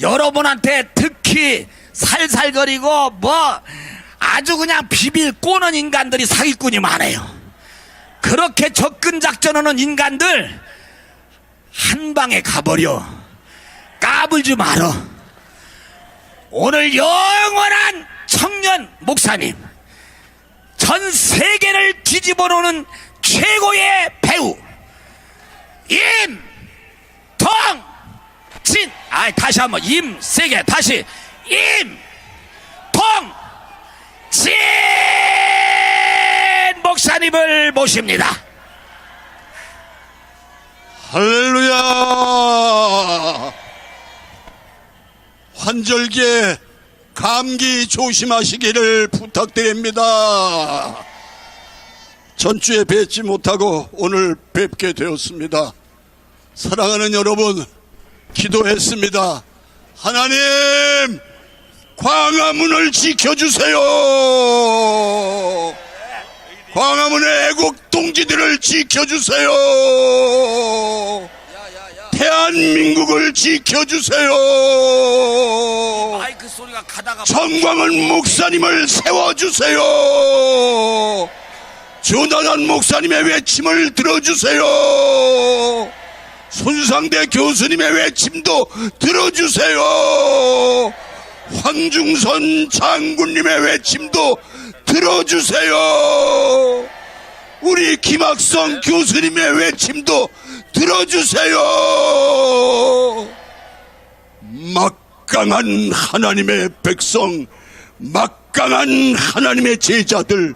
여러분한테 특히 살살거리고 뭐 아주 그냥 비빌 꼬는 인간들이 사기꾼이 많아요. 그렇게 접근 작전하는 인간들 한 방에 가버려. 까불지 말어. 오늘 영원한 청년 목사님, 전 세계를 뒤집어 놓는 최고의 배우 임동진, 다시 한번 임세계, 다시 임동진 목사님을 모십니다. 할렐루야. 환절기에 감기 조심하시기를 부탁드립니다. 전주에 뵙지 못하고 오늘 뵙게 되었습니다. 사랑하는 여러분, 기도했습니다. 하나님, 광화문을 지켜주세요. 광화문의 애국 동지들을 지켜주세요. 대한민국을 지켜주세요. 마이크 소리가 가다가 정광훈 목사님을 세워주세요. 조나단 목사님의 외침을 들어주세요. 손상대 교수님의 외침도 들어주세요. 황중선 장군님의 외침도 들어주세요. 우리 김학성 교수님의 외침도 들어주세요. 막강한 하나님의 백성, 막강한 하나님의 제자들,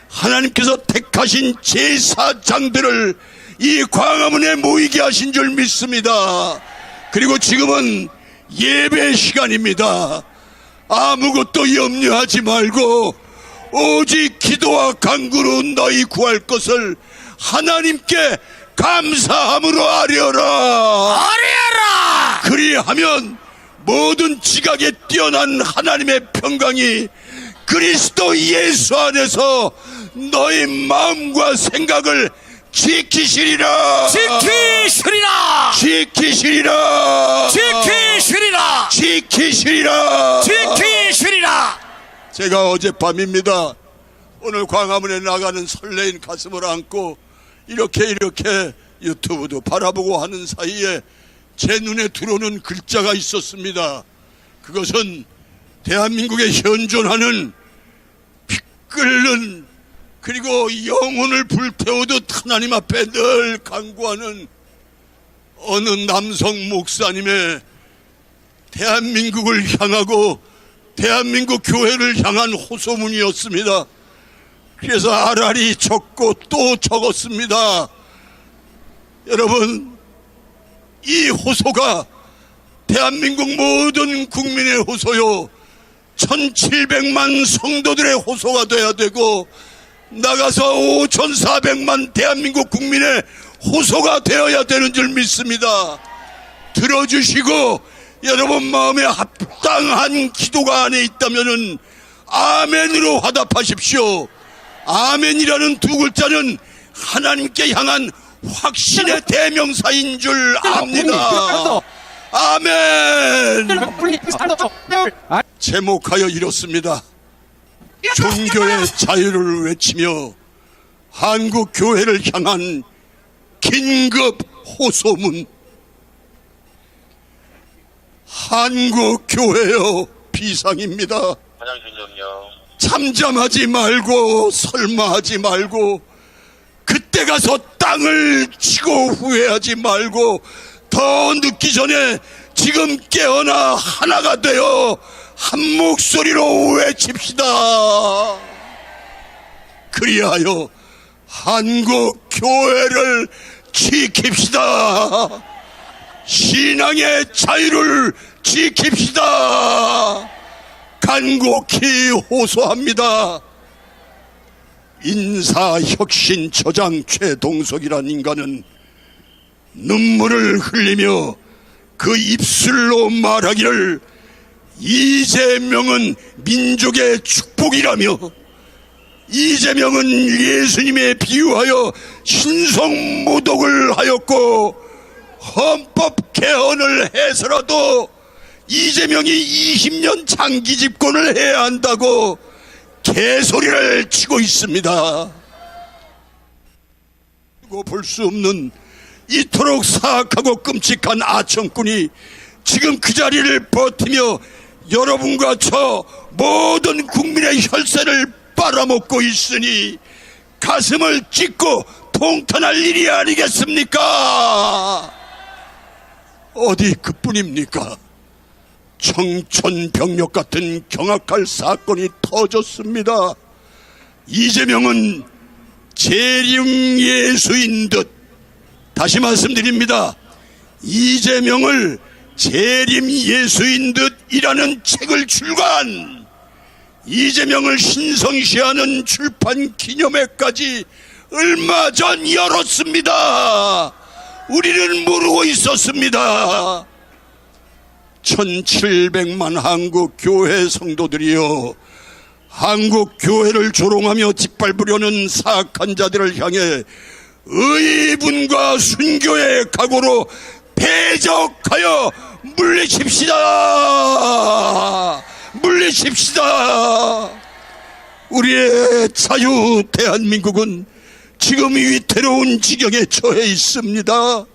하나님께서 택하신 제사장들을 이 광화문에 모이게 하신 줄 믿습니다. 그리고 지금은 예배 시간입니다. 아무것도 염려하지 말고 오직 기도와 간구로 너희 구할 것을 하나님께 감사함으로 아뢰어라. 그리하면 모든 지각에 뛰어난 하나님의 평강이 그리스도 예수 안에서 너희 마음과 생각을 지키시리라. 지키시리라. 지키시리라. 지키시리라. 지키시리라. 지키시리라. 제가 어젯밤입니다. 오늘 광화문에 나가는 설레인 가슴을 안고 이렇게 유튜브도 바라보고 하는 사이에 제 눈에 들어오는 글자가 있었습니다. 그것은 대한민국에 현존하는 피 끓는, 그리고 영혼을 불태우듯 하나님 앞에 늘 간구하는 어느 남성 목사님의 대한민국을 향하고 대한민국 교회를 향한 호소문이었습니다. 그래서 아라리 적고 또 적었습니다. 여러분, 이 호소가 대한민국 모든 국민의 호소요, 1700만 성도들의 호소가 돼야 되고 나가서 5400만 대한민국 국민의 호소가 되어야 되는 줄 믿습니다. 들어주시고 여러분 마음에 합당한 기도가 안에 있다면은 아멘으로 화답하십시오. 아멘이라는 두 글자는 하나님께 향한 확신의 대명사인 줄 압니다. 아멘. 제목하여 이렇습니다. 종교의 자유를 외치며 한국 교회를 향한 긴급 호소문. 한국 교회여 비상입니다. 잠잠하지 말고 설마하지 말고 그때 가서 땅을 치고 후회하지 말고 더 늦기 전에 지금 깨어나 하나가 되어 한 목소리로 외칩시다. 그리하여 한국 교회를 지킵시다. 신앙의 자유를 지킵시다. 간곡히 호소합니다. 인사혁신처장 최동석이란 인간은 눈물을 흘리며 그 입술로 말하기를 이재명은 민족의 축복이라며, 이재명은 예수님에 비유하여 신성모독을 하였고 헌법 개헌을 해서라도 이재명이 20년 장기 집권을 해야 한다고 개소리를 치고 있습니다. 볼 수 없는 이토록 사악하고 끔찍한 아청꾼이 지금 그 자리를 버티며 여러분과 저 모든 국민의 혈세를 빨아먹고 있으니 가슴을 찢고 통탄할 일이 아니겠습니까? 어디 그뿐입니까? 청천벽력 같은 경악할 사건이 터졌습니다. 이재명은 재림 예수인 듯, 다시 말씀드립니다. 이재명을 재림 예수인 듯이라는 책을 출간, 이재명을 신성시하는 출판 기념회까지 얼마 전 열었습니다. 우리는 모르고 있었습니다. 1700만 한국 교회 성도들이여, 한국 교회를 조롱하며 짓밟으려는 사악한 자들을 향해 의분과 순교의 각오로 대적하여 물리칩시다. 물리칩시다. 우리의 자유 대한민국은 지금 위태로운 지경에 처해 있습니다.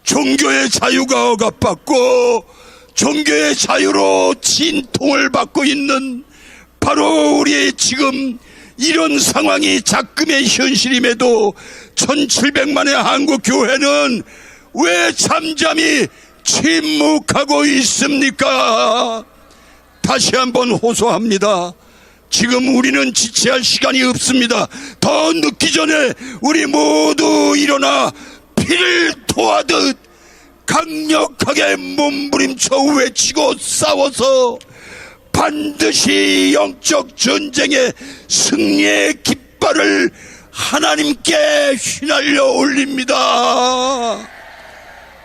종교의 자유가 억압받고 종교의 자유로 진통을 받고 있는 바로 우리의 지금 이런 상황이 작금의 현실임에도 1700만의 한국 교회는 왜 잠잠히 침묵하고 있습니까? 다시 한번 호소합니다. 지금 우리는 지체할 시간이 없습니다. 더 늦기 전에 우리 모두 일어나 피를 토하듯 강력하게 몸부림쳐 외치고 싸워서 반드시 영적 전쟁의 승리의 깃발을 하나님께 휘날려 올립니다.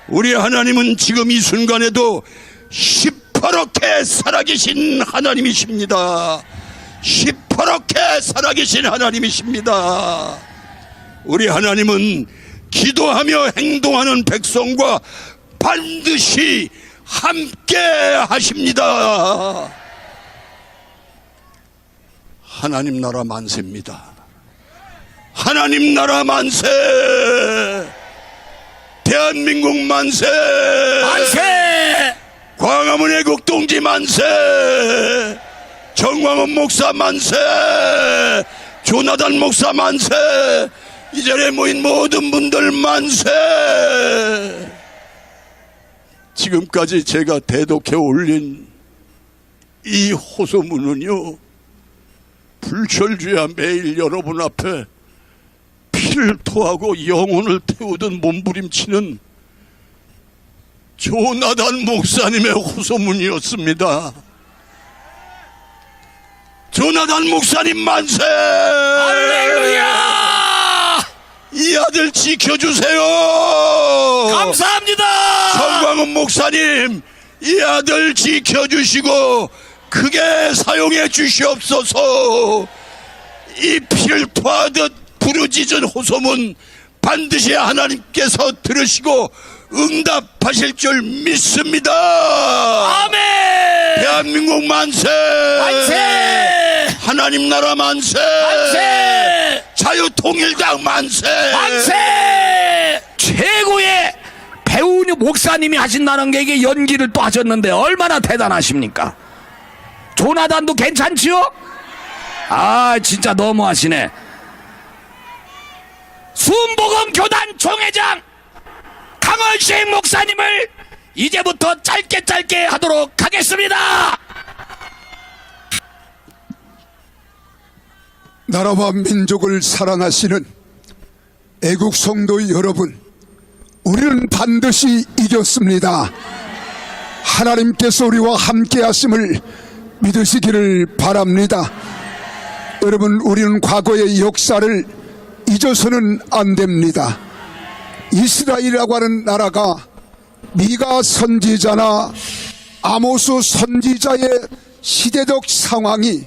우리 하나님은 지금 이 순간에도 시퍼렇게 살아계신 하나님이십니다. 시퍼렇게 살아계신 하나님이십니다. 우리 하나님은 기도하며 행동하는 백성과 반드시 함께 하십니다. 하나님 나라 만세입니다. 하나님 나라 만세. 대한민국 만세. 만세. 광화문 애국동지 만세. 정광훈 목사 만세. 조나단 목사 만세. 이 자리에 모인 모든 분들 만세. 지금까지 제가 대독해 올린 이 호소문은요, 불철주야 매일 여러분 앞에 피를 토하고 영혼을 태우던 몸부림치는 조나단 목사님의 호소문이었습니다. 조나단 목사님 만세. 할렐루야. 이 아들 지켜주세요. 감사합니다. 정광훈 목사님, 이 아들 지켜주시고 크게 사용해 주시옵소서. 이 피를 토하듯 부르짖은 호소문 반드시 하나님께서 들으시고 응답하실 줄 믿습니다. 아멘. 대한민국 만세. 만세. 하나님 나라 만세. 만세. 자유통일당 만세. 만세. 최고의 배우 목사님이 하신다는 게 이게 연기를 또 하셨는데 얼마나 대단하십니까? 조나단도 괜찮지요? 아, 진짜 너무하시네. 순복음 교단 총회장 강원식 목사님을 이제부터 짧게 하도록 하겠습니다. 나라와 민족을 사랑하시는 애국 성도 여러분, 우리는 반드시 이겼습니다. 하나님께서 우리와 함께 하심을 믿으시기를 바랍니다. 여러분, 우리는 과거의 역사를 잊어서는 안 됩니다. 이스라엘이라고 하는 나라가 미가 선지자나 아모스 선지자의 시대적 상황이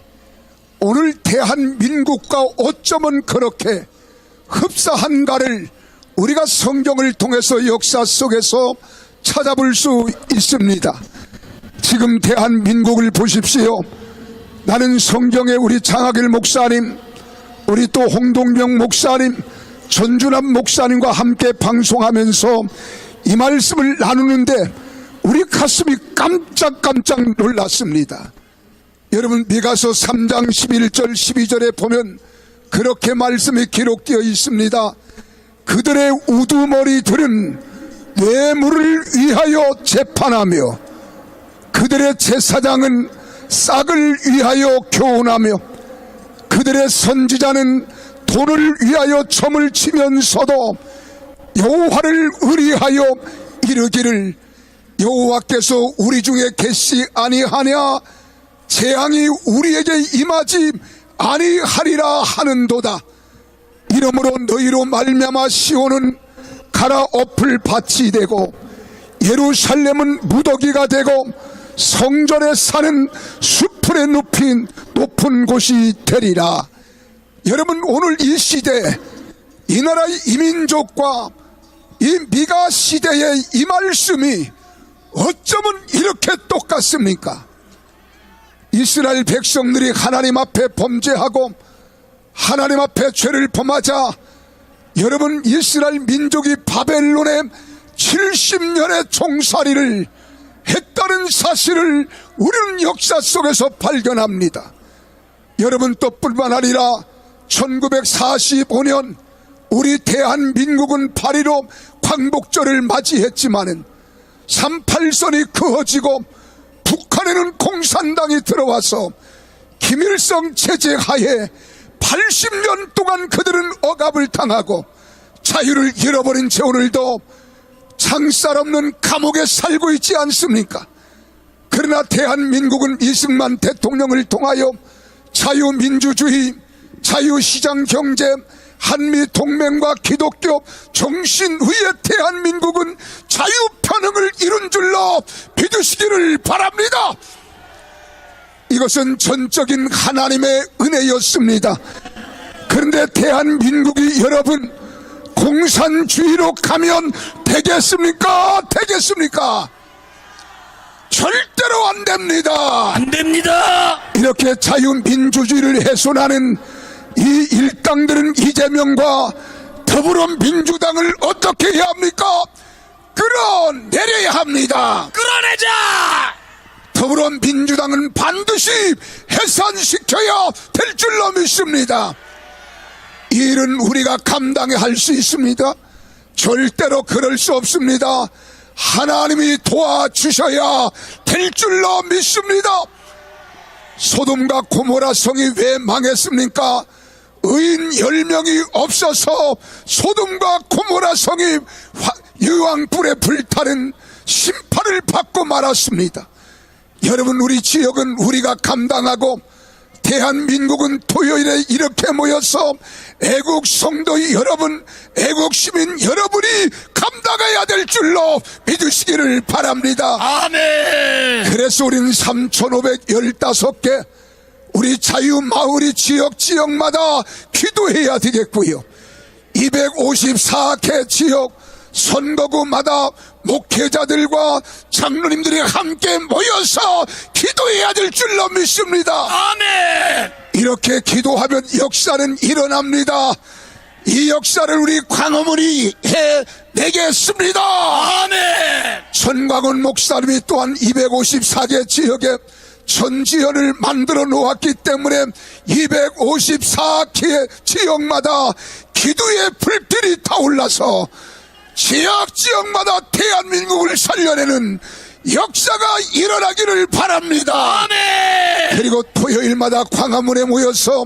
오늘 대한민국과 어쩌면 그렇게 흡사한가를 우리가 성경을 통해서 역사 속에서 찾아볼 수 있습니다. 지금 대한민국을 보십시오. 나는 성경에 우리 장학일 목사님, 우리 또 홍동명 목사님, 전준합 목사님과 함께 방송하면서 이 말씀을 나누는데 우리 가슴이 깜짝깜짝 놀랐습니다. 여러분, 미가서 3장 11절 12절에 보면 그렇게 말씀이 기록되어 있습니다. 그들의 우두머리들은 뇌물을 위하여 재판하며 그들의 제사장은 싹을 위하여 교훈하며 그들의 선지자는 돈을 위하여 점을 치면서도 여호와를 의리하여 이르기를 여호와께서 우리 중에 계시 아니하냐 재앙이 우리에게 임하지 아니하리라 하는도다. 이러므로 너희로 말미암아 시온은 갈아엎을 밭이 되고 예루살렘은 무더기가 되고 성전에 사는 수풀에 눕힌 높은 곳이 되리라. 여러분, 오늘 이 시대, 이 나라의 이민족과 이 미가 시대의 이 말씀이 어쩌면 이렇게 똑같습니까? 이스라엘 백성들이 하나님 앞에 범죄하고 하나님 앞에 죄를 범하자 여러분, 이스라엘 민족이 바벨론의 70년의 종살이를 했다는 사실을 우리는 역사 속에서 발견합니다. 여러분, 또 뿐만 아니라 1945년 우리 대한민국은 8.15 광복절을 맞이했지만은 38선이 그어지고 북한에는 공산당이 들어와서 김일성 체제 하에 80년 동안 그들은 억압을 당하고 자유를 잃어버린 채 오늘도 창살 없는 감옥에 살고 있지 않습니까? 그러나 대한민국은 이승만 대통령을 통하여 자유민주주의, 자유시장경제, 한미동맹과 기독교 정신 위에 대한민국은 자유편흥을 이룬 줄로 믿으시기를 바랍니다. 이것은 전적인 하나님의 은혜였습니다. 그런데 대한민국이 여러분 공산주의로 가면 되겠습니까? 되겠습니까? 절대로 안 됩니다. 안 됩니다. 이렇게 자유민주주의를 훼손하는 이 일당들은 이재명과 더불어민주당을 어떻게 해야 합니까? 끌어내려야 합니다. 끌어내자. 더불어민주당은 반드시 해산시켜야 될 줄로 믿습니다. 이 일은 우리가 감당해 할 수 있습니다. 절대로 그럴 수 없습니다. 하나님이 도와주셔야 될 줄로 믿습니다. 소돔과 고모라 성이 왜 망했습니까? 의인 10명이 없어서 소돔과 고모라 성이 유황불에 불타는 심판을 받고 말았습니다. 여러분, 우리 지역은 우리가 감당하고 대한민국은 토요일에 이렇게 모여서 애국 성도 여러분, 애국 시민 여러분이 감당해야 될 줄로 믿으시기를 바랍니다. 아멘. 그래서 우리는 3,515개 우리 자유마을이 지역마다 기도해야 되겠고요. 254개 지역 선거구마다 목회자들과 장로님들이 함께 모여서 기도해야 될 줄로 믿습니다. 아멘. 이렇게 기도하면 역사는 일어납니다. 이 역사를 우리 광화문이 해내겠습니다. 아멘. 전광훈 목사님이 또한 254개 지역에 전지현을 만들어 놓았기 때문에 254개 지역마다 기도의 불길이 타올라서 지역마다 대한민국을 살려내는 역사가 일어나기를 바랍니다. 아멘. 그리고 토요일마다 광화문에 모여서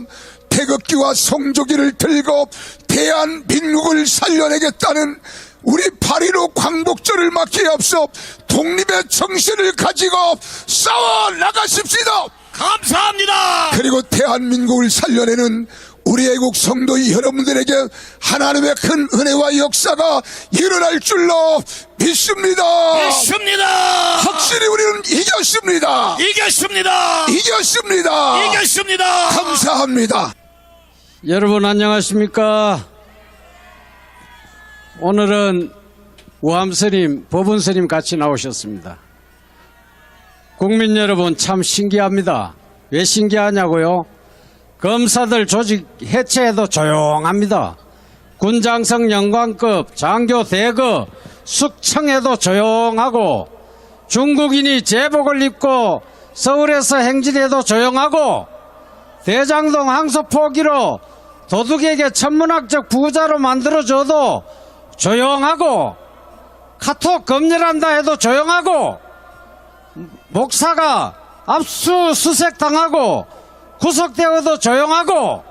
태극기와 성조기를 들고 대한민국을 살려내겠다는 우리 8.15 광복절을 맞기에 앞서 독립의 정신을 가지고 싸워 나가십시다. 감사합니다. 그리고 대한민국을 살려내는 우리 애국 성도 여러분들에게 하나님의 큰 은혜와 역사가 일어날 줄로 믿습니다. 믿습니다. 확실히 우리는 이겼습니다. 이겼습니다. 이겼습니다. 이겼습니다. 감사합니다. 여러분 안녕하십니까? 오늘은 우함스님, 법운스님 같이 나오셨습니다. 국민 여러분 참 신기합니다. 왜 신기하냐고요? 검사들 조직 해체해도 조용합니다. 군장성 영관급 장교 대거 숙청해도 조용하고, 중국인이 제복을 입고 서울에서 행진해도 조용하고, 대장동 항소 포기로 도둑에게 천문학적 부자로 만들어줘도 조용하고, 카톡 검열한다 해도 조용하고, 목사가 압수수색 당하고 구속되어도 조용하고,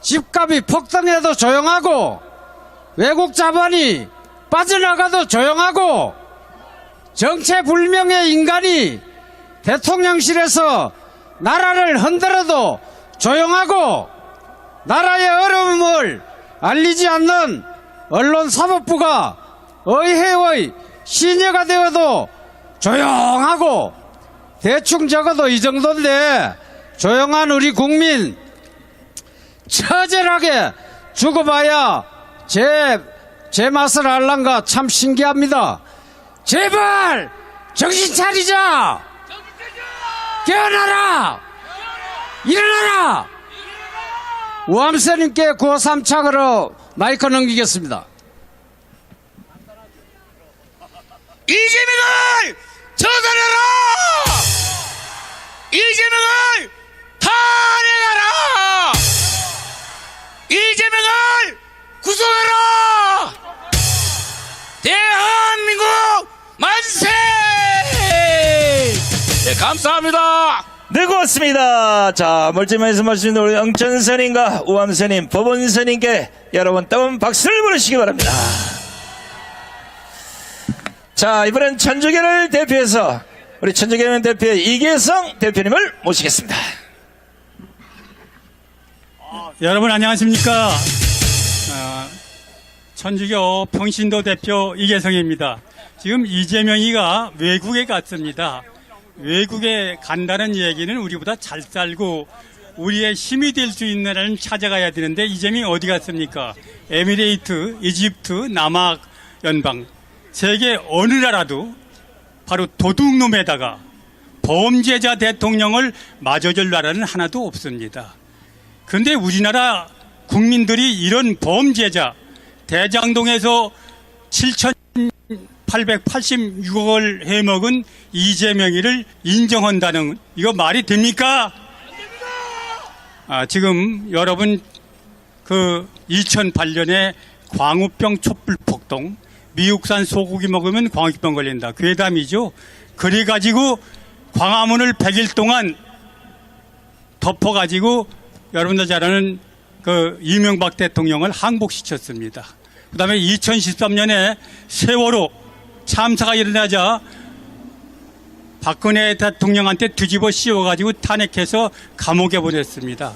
집값이 폭등해도 조용하고, 외국 자본이 빠져나가도 조용하고, 정체불명의 인간이 대통령실에서 나라를 흔들어도 조용하고, 나라의 어려움을 알리지 않는 언론사법부가 의회의 시녀가 되어도 조용하고, 대충 적어도 이 정도인데 조용한 우리 국민 처절하게 죽어봐야 제 맛을 알란가 참 신기합니다. 제발 정신 차리자. 깨어나라. 일어나라. 우암스님께 구호 3창으로 마이크 넘기겠습니다. 이재명을 처단해라! 이재명을 탄핵하라! 이재명을 구속해라! 대한민국 만세! 네, 감사합니다. 네, 고맙습니다. 자, 멀쩡해서 말씀드린 우리 영천스님과 우암스님, 법원스님께 여러분 뜨거운 박수를 보내시기 바랍니다. 자, 이번엔 천주교를 대표해서 우리 천주교연 대표의 이계성 대표님을 모시겠습니다. 여러분 안녕하십니까. 천주교 평신도 대표 이계성입니다. 지금 이재명이가 외국에 갔습니다. 외국에 간다는 얘기는 우리보다 잘 살고 우리의 힘이 될 수 있는 나라를 찾아가야 되는데 이재명이 어디 갔습니까? 에미레이트, 이집트, 남악 연방, 세계 어느 나라도 바로 도둑놈에다가 범죄자 대통령을 맞아줄 나라는 하나도 없습니다. 그런데 우리나라 국민들이 이런 범죄자, 대장동에서 7,886억을 해먹은 이재명이를 인정한다는, 이거 말이 됩니까? 지금 여러분 그 2008년에 광우병 촛불 폭동, 미국산 소고기 먹으면 광우병 걸린다, 괴담이죠. 그래가지고 광화문을 100일 동안 덮어가지고 여러분들 잘 아는 그 이명박 대통령을 항복시켰습니다. 그 다음에 2013년에 세월호 참사가 일어나자 박근혜 대통령한테 뒤집어 씌워가지고 탄핵해서 감옥에 보냈습니다.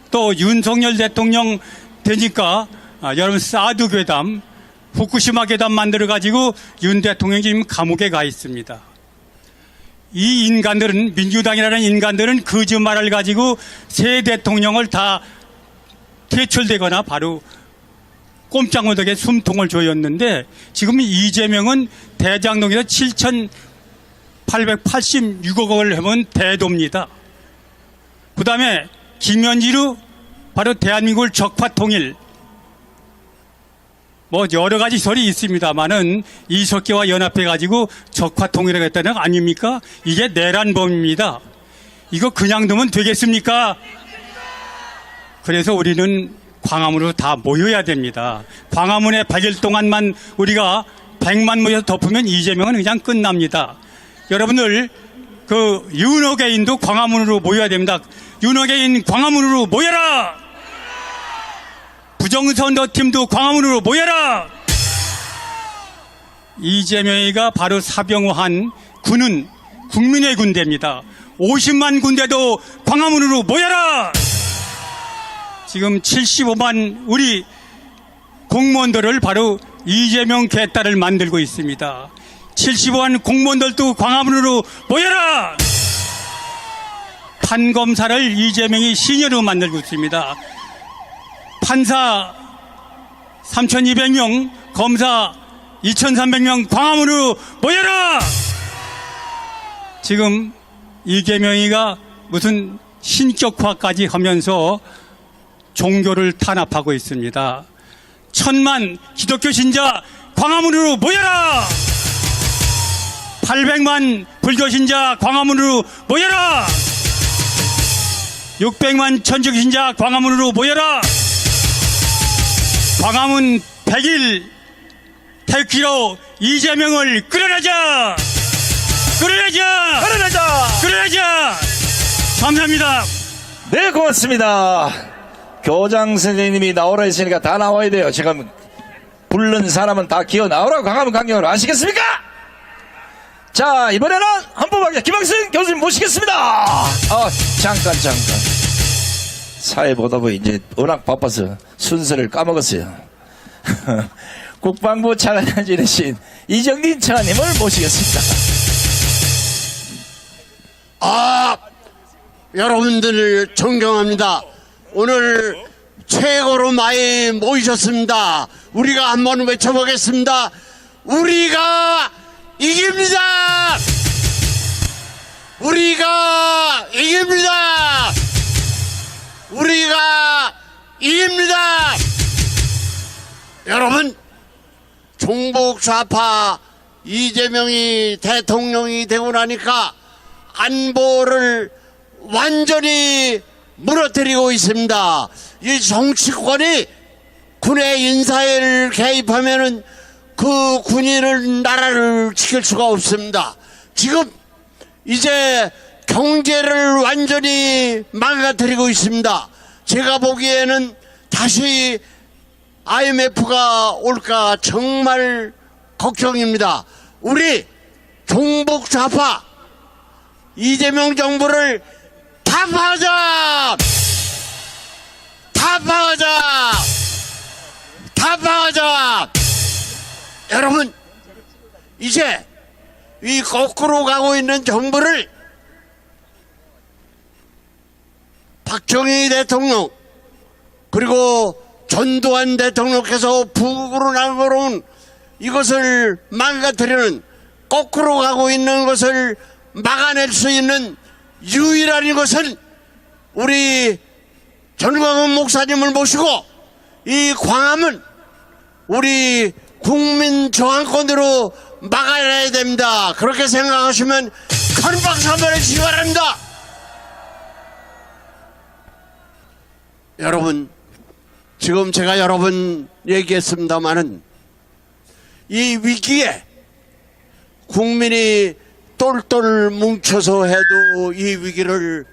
또 윤석열 대통령 되니까 여러분 사드 괴담, 후쿠시마 괴담 만들어가지고 윤 대통령이 지금 감옥에 가 있습니다. 이 인간들은, 민주당이라는 인간들은 거짓말을 가지고 새 대통령을 다 퇴출되거나 바로 꼼짝 못하게 숨통을 조였는데, 지금 이재명은 대장동에서 7,886억을 해본 대도입니다. 그 다음에 김현지로 바로 대한민국을 적화통일, 뭐 여러 가지 설이 있습니다만은 이석기와 연합해가지고 적화통일을 했다는 거 아닙니까? 이게 내란범입니다. 이거 그냥 두면 되겠습니까? 그래서 우리는 광화문으로 다 모여야 됩니다. 광화문에 100일 동안만 우리가 100만 모여서 덮으면 이재명은 그냥 끝납니다. 여러분들 그 윤호개인도 광화문으로 모여야 됩니다. 윤호개인 광화문으로 모여라! 부정선거팀도 광화문으로 모여라! 이재명이가 바로 사병한 군은 국민의 군대입니다. 50만 군대도 광화문으로 모여라! 지금 75만 우리 공무원들을 바로 이재명 개딸을 만들고 있습니다. 75만 공무원들도 광화문으로 모여라! 판검사를 이재명이 시녀로 만들고 있습니다. 판사 3,200명, 검사 2,300명 광화문으로 모여라! 지금 이재명이가 무슨 신격화까지 하면서 종교를 탄압하고 있습니다. 1000만 기독교 신자 광화문으로 모여라! 800만 불교 신자 광화문으로 모여라! 600만 천주교 신자 광화문으로 모여라! 광화문 100일 택기로 이재명을 끌어내자! 끌어내자! 끌어내자! 끌어내자! 감사합니다. 네, 고맙습니다. 교장 선생님이 나오라 했으니까 다 나와야 돼요. 지금 부른 사람은 다 기어 나오라고 강하면 강경으로 아시겠습니까? 자, 이번에는 헌법학자 김학승 교수님 모시겠습니다. 잠깐. 사회보도부 이제 워낙 바빠서 순서를 까먹었어요. 국방부 차관을 지내신 이정진 차관님을 모시겠습니다. 여러분들을 존경합니다. 오늘 최고로 많이 모이셨습니다. 우리가 한번 외쳐보겠습니다. 우리가 이깁니다. 우리가 이깁니다. 우리가 이깁니다. 여러분, 종북 좌파 이재명이 대통령이 되고 나니까 안보를 완전히 무너뜨리고 있습니다. 이 정치권이 군의 인사에 개입하면은 그 군인은 나라를 지킬 수가 없습니다. 지금 이제 경제를 완전히 망가뜨리고 있습니다. 제가 보기에는 다시 IMF가 올까 정말 걱정입니다. 우리 종북 좌파 이재명 정부를 타파하자! 타파하자! 타파하자! 여러분, 이제 이 거꾸로 가고 있는 정부를 박정희 대통령 그리고 전두환 대통령께서 북으로 나가온 이것을 망가뜨리는 거꾸로 가고 있는 것을 막아낼 수 있는 유일한 것은 우리 전광훈 목사님을 모시고 이 광화문 우리 국민 저항권으로 막아내야 됩니다. 그렇게 생각하시면 큰 박수 한번 해주시기 바랍니다. 여러분, 지금 제가 여러 번 얘기했습니다마는 이 위기에 국민이 똘똘 뭉쳐서 해도 이 위기를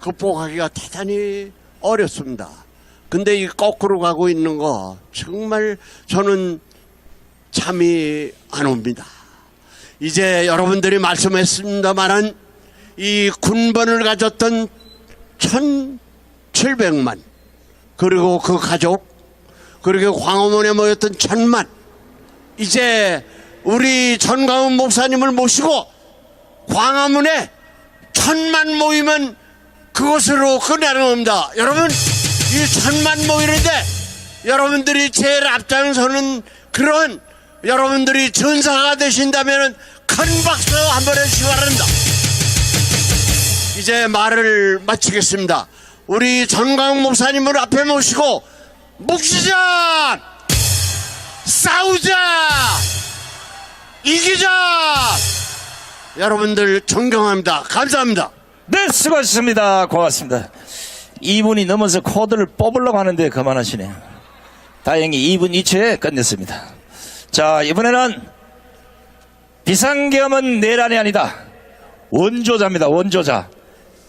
극복하기가 대단히 어렵습니다. 근데 이 거꾸로 가고 있는 거 정말 저는 잠이 안 옵니다. 이제 여러분들이 말씀했습니다마는 이 군번을 가졌던 1700만 그리고 그 가족 그리고 광화문에 모였던 1000만 이제 우리 전광훈 목사님을 모시고 광화문에 1000만 모이면 그것으로 끝나는 겁니다. 여러분, 이 1000만 모이는데 여러분들이 제일 앞장서는 그런 여러분들이 전사가 되신다면 큰 박수 한번 해주시기 바랍니다. 이제 말을 마치겠습니다. 우리 전광훈 목사님을 앞에 모시고 묵시자, 싸우자, 이기자. 여러분들 존경합니다. 감사합니다. 네, 수고하셨습니다. 고맙습니다. 2분이 넘어서 코드를 뽑으려고 하는데 그만하시네요. 다행히 2분 2초에 끝냈습니다. 자, 이번에는 비상계엄은 내란이 아니다. 원조자입니다. 원조자.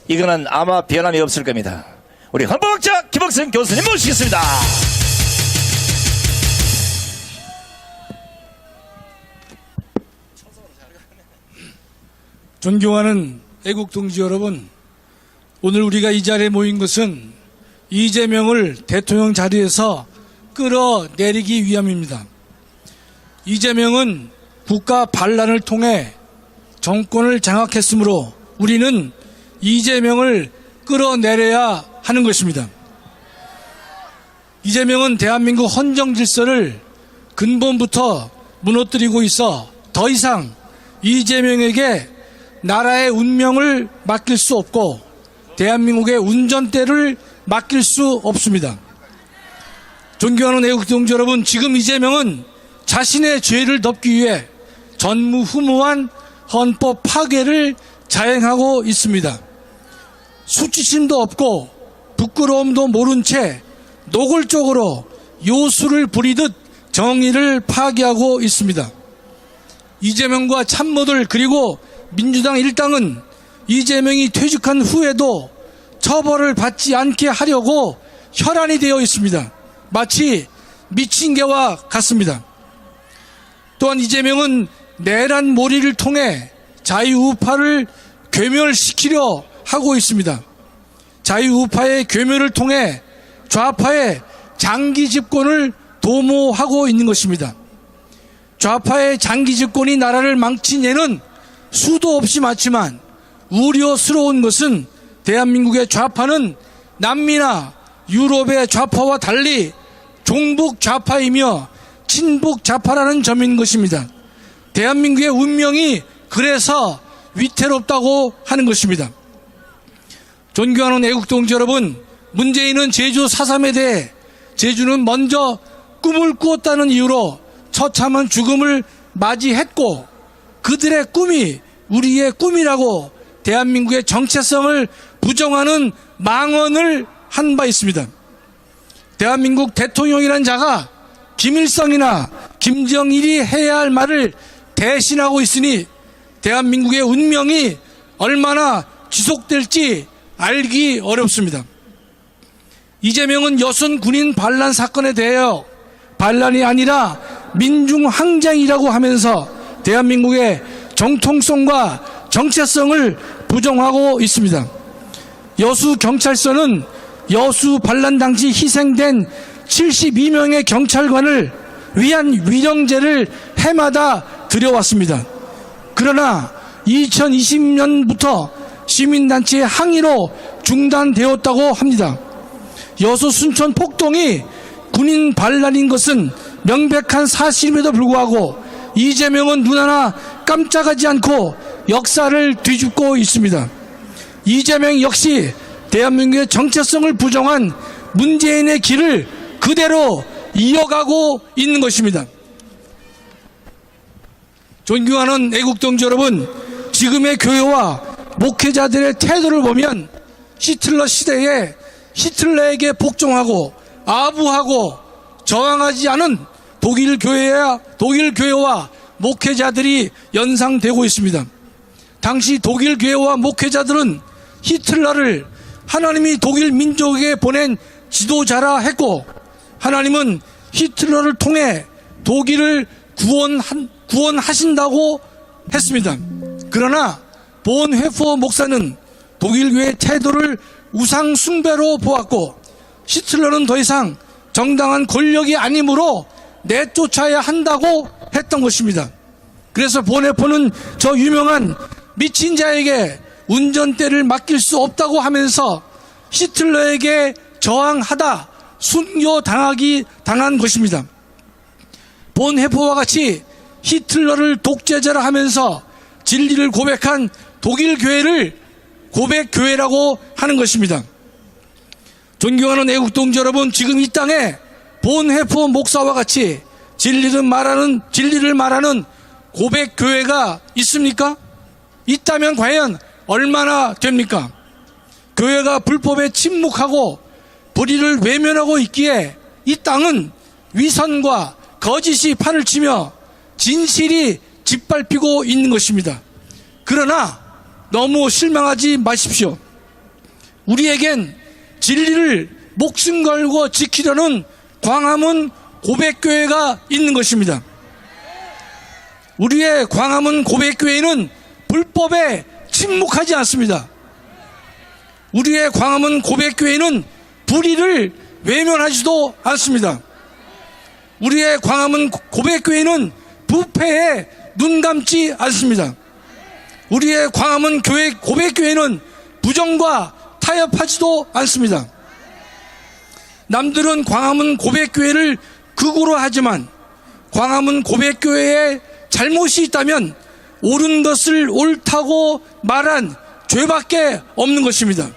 이거는 아마 변함이 없을 겁니다. 우리 헌법학자 김학승 교수님 모시겠습니다. 존경하는 애국 동지 여러분, 오늘 우리가 이 자리에 모인 것은 이재명을 대통령 자리에서 끌어내리기 위함입니다. 이재명은 국가 반란을 통해 정권을 장악했으므로 우리는 이재명을 끌어내려야 하는 것입니다. 이재명은 대한민국 헌정 질서를 근본부터 무너뜨리고 있어 더 이상 이재명에게 나라의 운명을 맡길 수 없고 대한민국의 운전대를 맡길 수 없습니다. 존경하는 애국동지 여러분, 지금 이재명은 자신의 죄를 덮기 위해 전무후무한 헌법 파괴를 자행하고 있습니다. 수치심도 없고 부끄러움도 모른 채 노골적으로 요술을 부리듯 정의를 파괴하고 있습니다. 이재명과 참모들 그리고 민주당 일당은 이재명이 퇴직한 후에도 처벌을 받지 않게 하려고 혈안이 되어 있습니다. 마치 미친 개와 같습니다. 또한 이재명은 내란 몰이를 통해 자유우파를 괴멸시키려 하고 있습니다. 자유우파의 괴멸을 통해 좌파의 장기 집권을 도모하고 있는 것입니다. 좌파의 장기 집권이 나라를 망친 예는 수도 없이 많지만 우려스러운 것은 대한민국의 좌파는 남미나 유럽의 좌파와 달리 종북 좌파이며 친북 좌파라는 점인 것입니다. 대한민국의 운명이 그래서 위태롭다고 하는 것입니다. 존경하는 애국동지 여러분, 문재인은 제주 4.3에 대해 제주는 먼저 꿈을 꾸었다는 이유로 처참한 죽음을 맞이했고 그들의 꿈이 우리의 꿈이라고 대한민국의 정체성을 부정하는 망언을 한 바 있습니다. 대한민국 대통령이란 자가 김일성이나 김정일이 해야 할 말을 대신하고 있으니 대한민국의 운명이 얼마나 지속될지 알기 어렵습니다. 이재명은 여순 군인 반란 사건에 대하여 반란이 아니라 민중항쟁이라고 하면서 대한민국의 정통성과 정체성을 부정하고 있습니다. 여수 경찰서는 여수 반란 당시 희생된 72명의 경찰관을 위한 위령제를 해마다 드려왔습니다. 그러나 2020년부터 시민단체의 항의로 중단되었다고 합니다. 여수 순천 폭동이 군인 반란인 것은 명백한 사실임에도 불구하고 이재명은 눈 하나 깜짝하지 않고 역사를 뒤집고 있습니다. 이재명 역시 대한민국의 정체성을 부정한 문재인의 길을 그대로 이어가고 있는 것입니다. 존경하는 애국동지 여러분, 지금의 교회와 목회자들의 태도를 보면 히틀러 시대에 히틀러에게 복종하고 아부하고 저항하지 않은 독일 교회와 목회자들이 연상되고 있습니다. 당시 독일 교회와 목회자들은 히틀러를 하나님이 독일 민족에게 보낸 지도자라 했고 하나님은 히틀러를 통해 독일을 구원하신다고 했습니다. 그러나 본헤퍼 목사는 독일 교회의 태도를 우상 숭배로 보았고 히틀러는 더 이상 정당한 권력이 아니므로 내쫓아야 한다고 했던 것입니다. 그래서 본헤퍼는 저 유명한 미친 자에게 운전대를 맡길 수 없다고 하면서 히틀러에게 저항하다 순교당한 것입니다. 본헤퍼와 같이 히틀러를 독재자라 하면서 진리를 고백한 독일 교회를 고백교회라고 하는 것입니다. 존경하는 애국동지 여러분, 지금 이 땅에 본헤퍼 목사와 같이 진리를 말하는 고백교회가 있습니까? 있다면 과연 얼마나 됩니까? 교회가 불법에 침묵하고 불의를 외면하고 있기에 이 땅은 위선과 거짓이 판을 치며 진실이 짓밟히고 있는 것입니다. 그러나 너무 실망하지 마십시오. 우리에겐 진리를 목숨 걸고 지키려는 광화문 고백교회가 있는 것입니다. 우리의 광화문 고백교회는 불법에 침묵하지 않습니다. 우리의 광화문 고백교회는 불의를 외면하지도 않습니다. 우리의 광화문 고백교회는 부패에 눈 감지 않습니다. 우리의 광화문 고백교회는 부정과 타협하지도 않습니다. 남들은 광화문 고백교회를 극우로 하지만 광화문 고백교회에 잘못이 있다면 옳은 것을 옳다고 말한 죄밖에 없는 것입니다.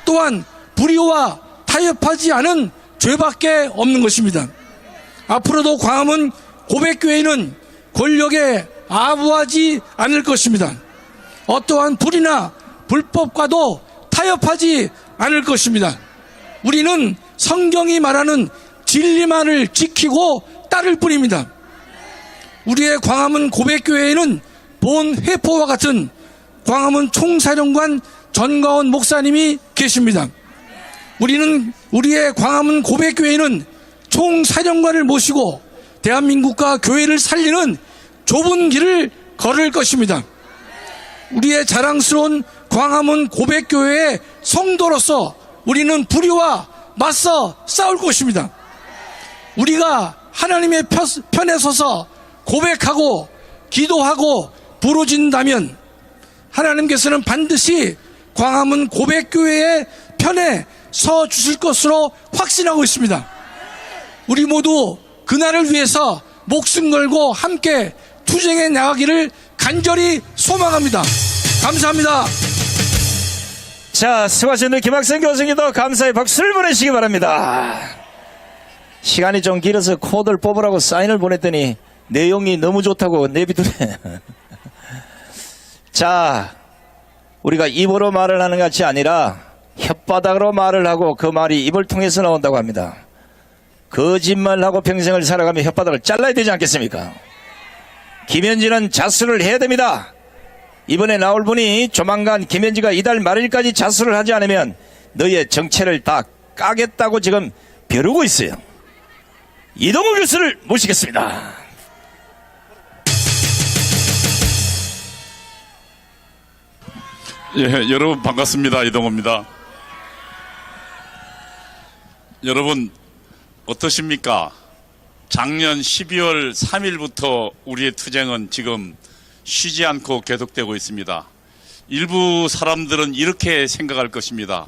또한 불의와 타협하지 않은 죄밖에 없는 것입니다. 앞으로도 광화문 고백교회는 권력에 아부하지 않을 것입니다. 어떠한 불이나 불법과도 타협하지 않을 것입니다. 우리는 성경이 말하는 진리만을 지키고 따를 뿐입니다. 우리의 광화문 고백교회에는 본 회포와 같은 광화문 총사령관 전가원 목사님이 계십니다. 우리의 광화문 고백교회는 총사령관을 모시고 대한민국과 교회를 살리는 좁은 길을 걸을 것입니다. 우리의 자랑스러운 광화문 고백교회의 성도로서 우리는 불의와 맞서 싸울 것입니다. 우리가 하나님의 편에 서서 고백하고 기도하고 부르짖는다면 하나님께서는 반드시 광화문 고백교회의 편에 서 주실 것으로 확신하고 있습니다. 우리 모두 그날을 위해서 목숨 걸고 함께 투쟁해 나가기를 간절히 소망합니다. 감사합니다. 자, 수고하신 우리 김학생 교수님도 감사의 박수를 보내시기 바랍니다. 시간이 좀 길어서 코드를 뽑으라고 사인을 보냈더니 내용이 너무 좋다고 내비두네. 자, 우리가 입으로 말을 하는 것이 아니라 혓바닥으로 말을 하고 그 말이 입을 통해서 나온다고 합니다. 거짓말하고 평생을 살아가며 혓바닥을 잘라야 되지 않겠습니까? 김현지는 자수를 해야 됩니다. 이번에 나올 분이 조만간 김현지가 이달 말일까지 자수를 하지 않으면 너의 정체를 다 까겠다고 지금 벼르고 있어요. 이동우 교수를 모시겠습니다. 예, 여러분 반갑습니다. 이동호입니다. 여러분 어떠십니까? 작년 12월 3일부터 우리의 투쟁은 지금 쉬지 않고 계속되고 있습니다. 일부 사람들은 이렇게 생각할 것입니다.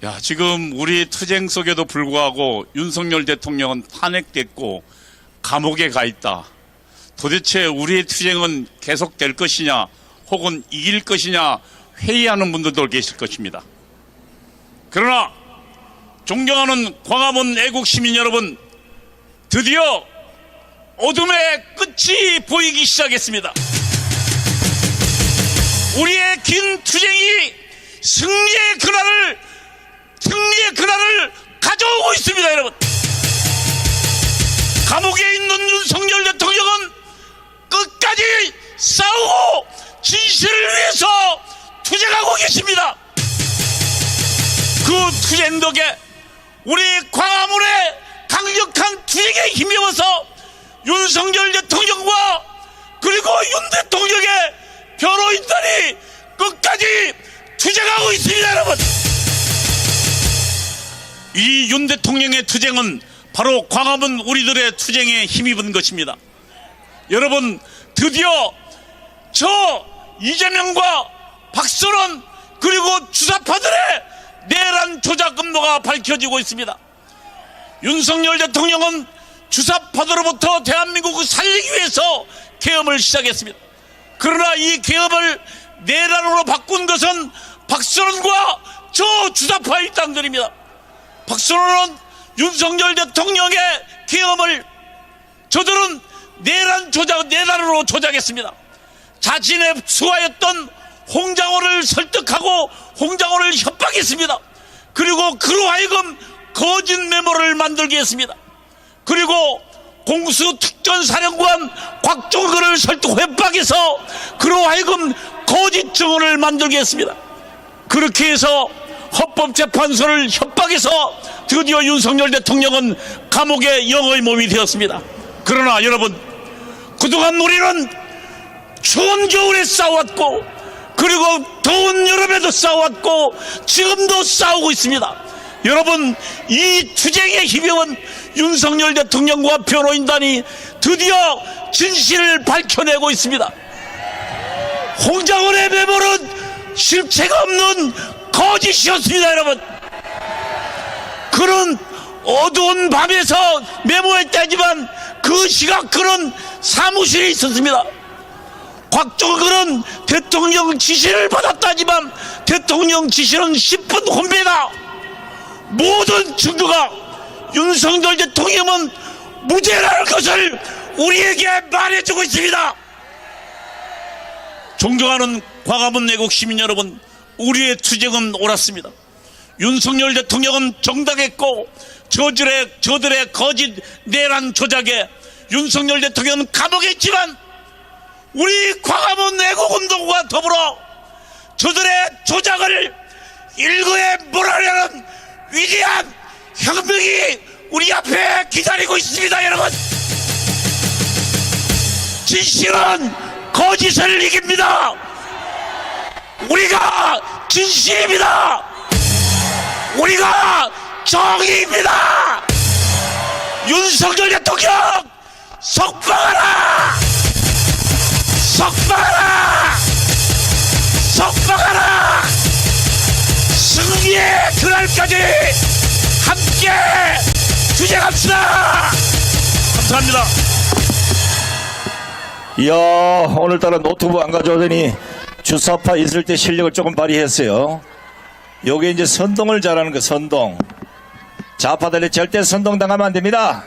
야, 지금 우리 투쟁 속에도 불구하고 윤석열 대통령은 탄핵됐고 감옥에 가 있다. 도대체 우리의 투쟁은 계속될 것이냐 혹은 이길 것이냐 회의하는 분들도 계실 것입니다. 그러나 존경하는 광화문 애국 시민 여러분, 드디어 어둠의 끝이 보이기 시작했습니다. 우리의 긴 투쟁이 승리의 그날을 가져오고 있습니다. 여러분, 감옥에 있는 윤석열 대통령은 끝까지 싸우고 진실을 위해서 투쟁하고 계십니다. 그 투쟁 덕에 우리 광화문의 강력한 투쟁에 힘입어서 윤석열 대통령과 그리고 윤 대통령의 변호인단이 끝까지 투쟁하고 있습니다. 여러분, 이 윤 대통령의 투쟁은 바로 광화문 우리들의 투쟁에 힘입은 것입니다. 여러분, 드디어 저 이재명과 박선원 그리고 주사파들의 내란 조작 음모가 밝혀지고 있습니다. 윤석열 대통령은 주사파들로부터 대한민국을 살리기 위해서 계엄을 시작했습니다. 그러나 이 계엄을 내란으로 바꾼 것은 박선원과 저 주사파 일당들입니다. 박선원은 윤석열 대통령의 계엄을 저들은 내란으로 조작했습니다. 자신의 수하였던 홍장호를 설득하고 홍장호를 협박했습니다. 그리고 그로 하여금 거짓 메모를 만들게 했습니다. 그리고 공수특전사령관 곽종근을 협박해서 그로 하여금 거짓 증언을 만들게 했습니다. 그렇게 해서 헌법재판소를 협박해서 드디어 윤석열 대통령은 감옥의 영의 몸이 되었습니다. 그러나 여러분, 그동안 우리는 추운 겨울에 싸웠고 그리고 더운 여름에도 싸웠고 지금도 싸우고 있습니다. 여러분, 이 투쟁에 힘입은 윤석열 대통령과 변호인단이 드디어 진실을 밝혀내고 있습니다. 홍장원의 메모는 실체가 없는 거짓이었습니다. 여러분, 그런 어두운 밤에서 메모했다지만 그 시각 그는 사무실에 있었습니다. 곽종근은 대통령 지시를 받았다지만 대통령 지시는 10분 혼배다. 모든 증거가 윤석열 대통령은 무죄라는 것을 우리에게 말해주고 있습니다. 존경하는 광화문 내국 시민 여러분, 우리의 투쟁은 옳았습니다. 윤석열 대통령은 정당했고 저들의 거짓 내란 조작에 윤석열 대통령은 감옥에 있지만 우리 광화문 내국운동과 더불어 저들의 조작을 일거에 몰아내는 위대한 혁명이 우리 앞에 기다리고 있습니다. 여러분, 진실은 거짓을 이깁니다. 우리가 진실입니다. 우리가 정의입니다. 윤석열 대통령 석방하라! 석방하라! 석방하라! 승리의 그날까지 함께 투쟁합시다. 감사합니다. 이야, 오늘따라 노트북 안 가져오더니 주사파 있을 때 실력을 조금 발휘했어요. 요게 이제 선동을 잘하는 거, 선동. 좌파들이 절대 선동당하면 안 됩니다.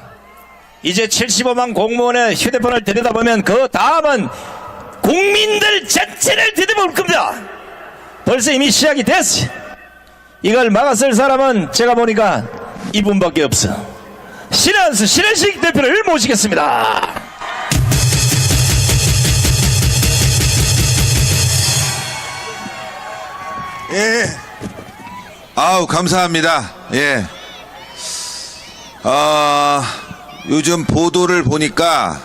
이제 75만 공무원의 휴대폰을 들여다보면 그 다음은 국민들 전체를 들여다볼 겁니다. 벌써 이미 시작이 됐어. 이걸 막았을 사람은 제가 보니까 이분밖에 없어. 신한수 신한식 대표를 모시겠습니다. 예. 아우, 감사합니다. 예. 요즘 보도를 보니까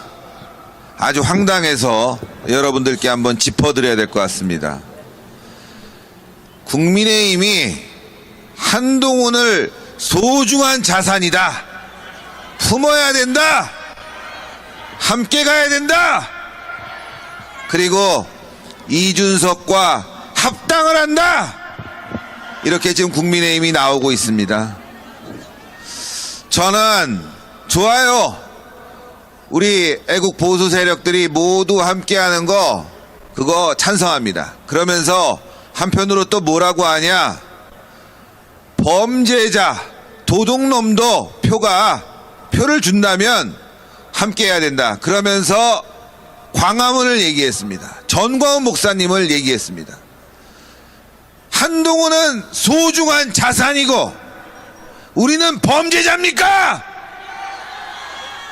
아주 황당해서 여러분들께 한번 짚어드려야 될 것 같습니다. 국민의힘이 한동훈을 소중한 자산이다. 품어야 된다. 함께 가야 된다. 그리고 이준석과 합당을 한다. 이렇게 지금 국민의힘이 나오고 있습니다. 저는 좋아요. 우리 애국 보수 세력들이 모두 함께하는 거 그거 찬성합니다. 그러면서 한편으로 또 뭐라고 하냐? 범죄자, 도둑놈도 표를 준다면 함께해야 된다. 그러면서 광화문을 얘기했습니다. 전광훈 목사님을 얘기했습니다. 한동훈은 소중한 자산이고 우리는 범죄자입니까?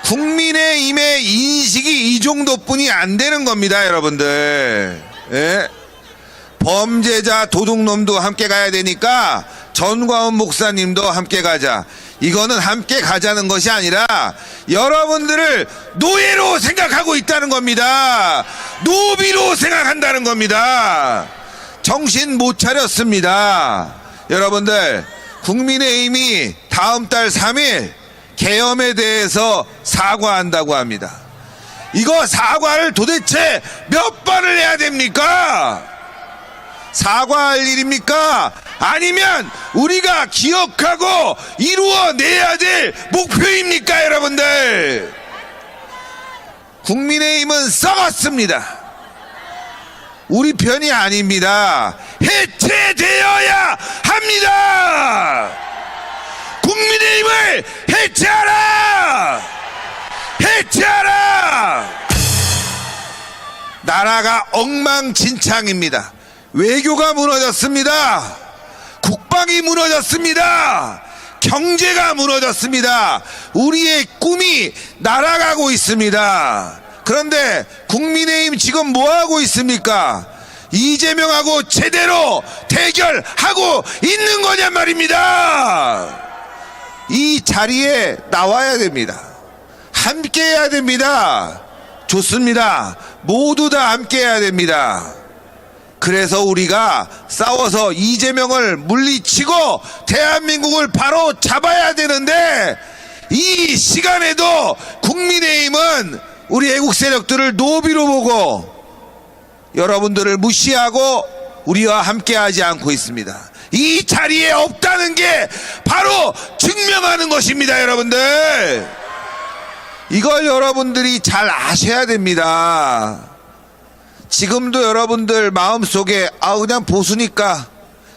국민의힘의 인식이 이 정도뿐이 안 되는 겁니다, 여러분들. 예? 범죄자, 도둑놈도 함께 가야 되니까 전광훈 목사님도 함께 가자. 이거는 함께 가자는 것이 아니라 여러분들을 노예로 생각하고 있다는 겁니다. 노비로 생각한다는 겁니다. 정신 못 차렸습니다. 여러분들, 국민의힘이 다음 달 3일 계엄에 대해서 사과한다고 합니다. 이거 사과를 도대체 몇 번을 해야 됩니까? 사과할 일입니까? 아니면 우리가 기억하고 이루어내야 될 목표입니까, 여러분들? 국민의힘은 썩었습니다. 우리 편이 아닙니다. 해체되어야 합니다. 국민의힘을 해체하라! 해체하라! 나라가 엉망진창입니다. 외교가 무너졌습니다. 국방이 무너졌습니다. 경제가 무너졌습니다. 우리의 꿈이 날아가고 있습니다. 그런데 국민의힘 지금 뭐하고 있습니까? 이재명하고 제대로 대결하고 있는 거냔 말입니다. 이 자리에 나와야 됩니다. 함께 해야 됩니다. 좋습니다. 모두 다 함께 해야 됩니다. 그래서 우리가 싸워서 이재명을 물리치고 대한민국을 바로 잡아야 되는데, 이 시간에도 국민의힘은 우리 애국 세력들을 노비로 보고 여러분들을 무시하고 우리와 함께하지 않고 있습니다. 이 자리에 없다는 게 바로 증명하는 것입니다, 여러분들. 이걸 여러분들이 잘 아셔야 됩니다. 지금도 여러분들 마음속에 그냥 보수니까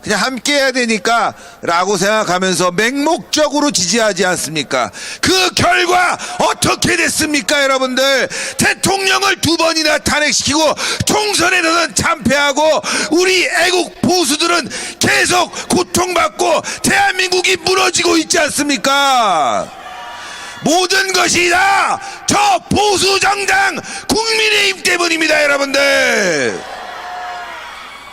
그냥 함께 해야 되니까 라고 생각하면서 맹목적으로 지지하지 않습니까? 그 결과 어떻게 됐습니까, 여러분들? 대통령을 2번이나 탄핵시키고 총선에서는 참패하고 우리 애국 보수들은 계속 고통받고 대한민국이 무너지고 있지 않습니까? 모든 것이 다 저 보수 정당 국민의힘 때문입니다, 여러분들.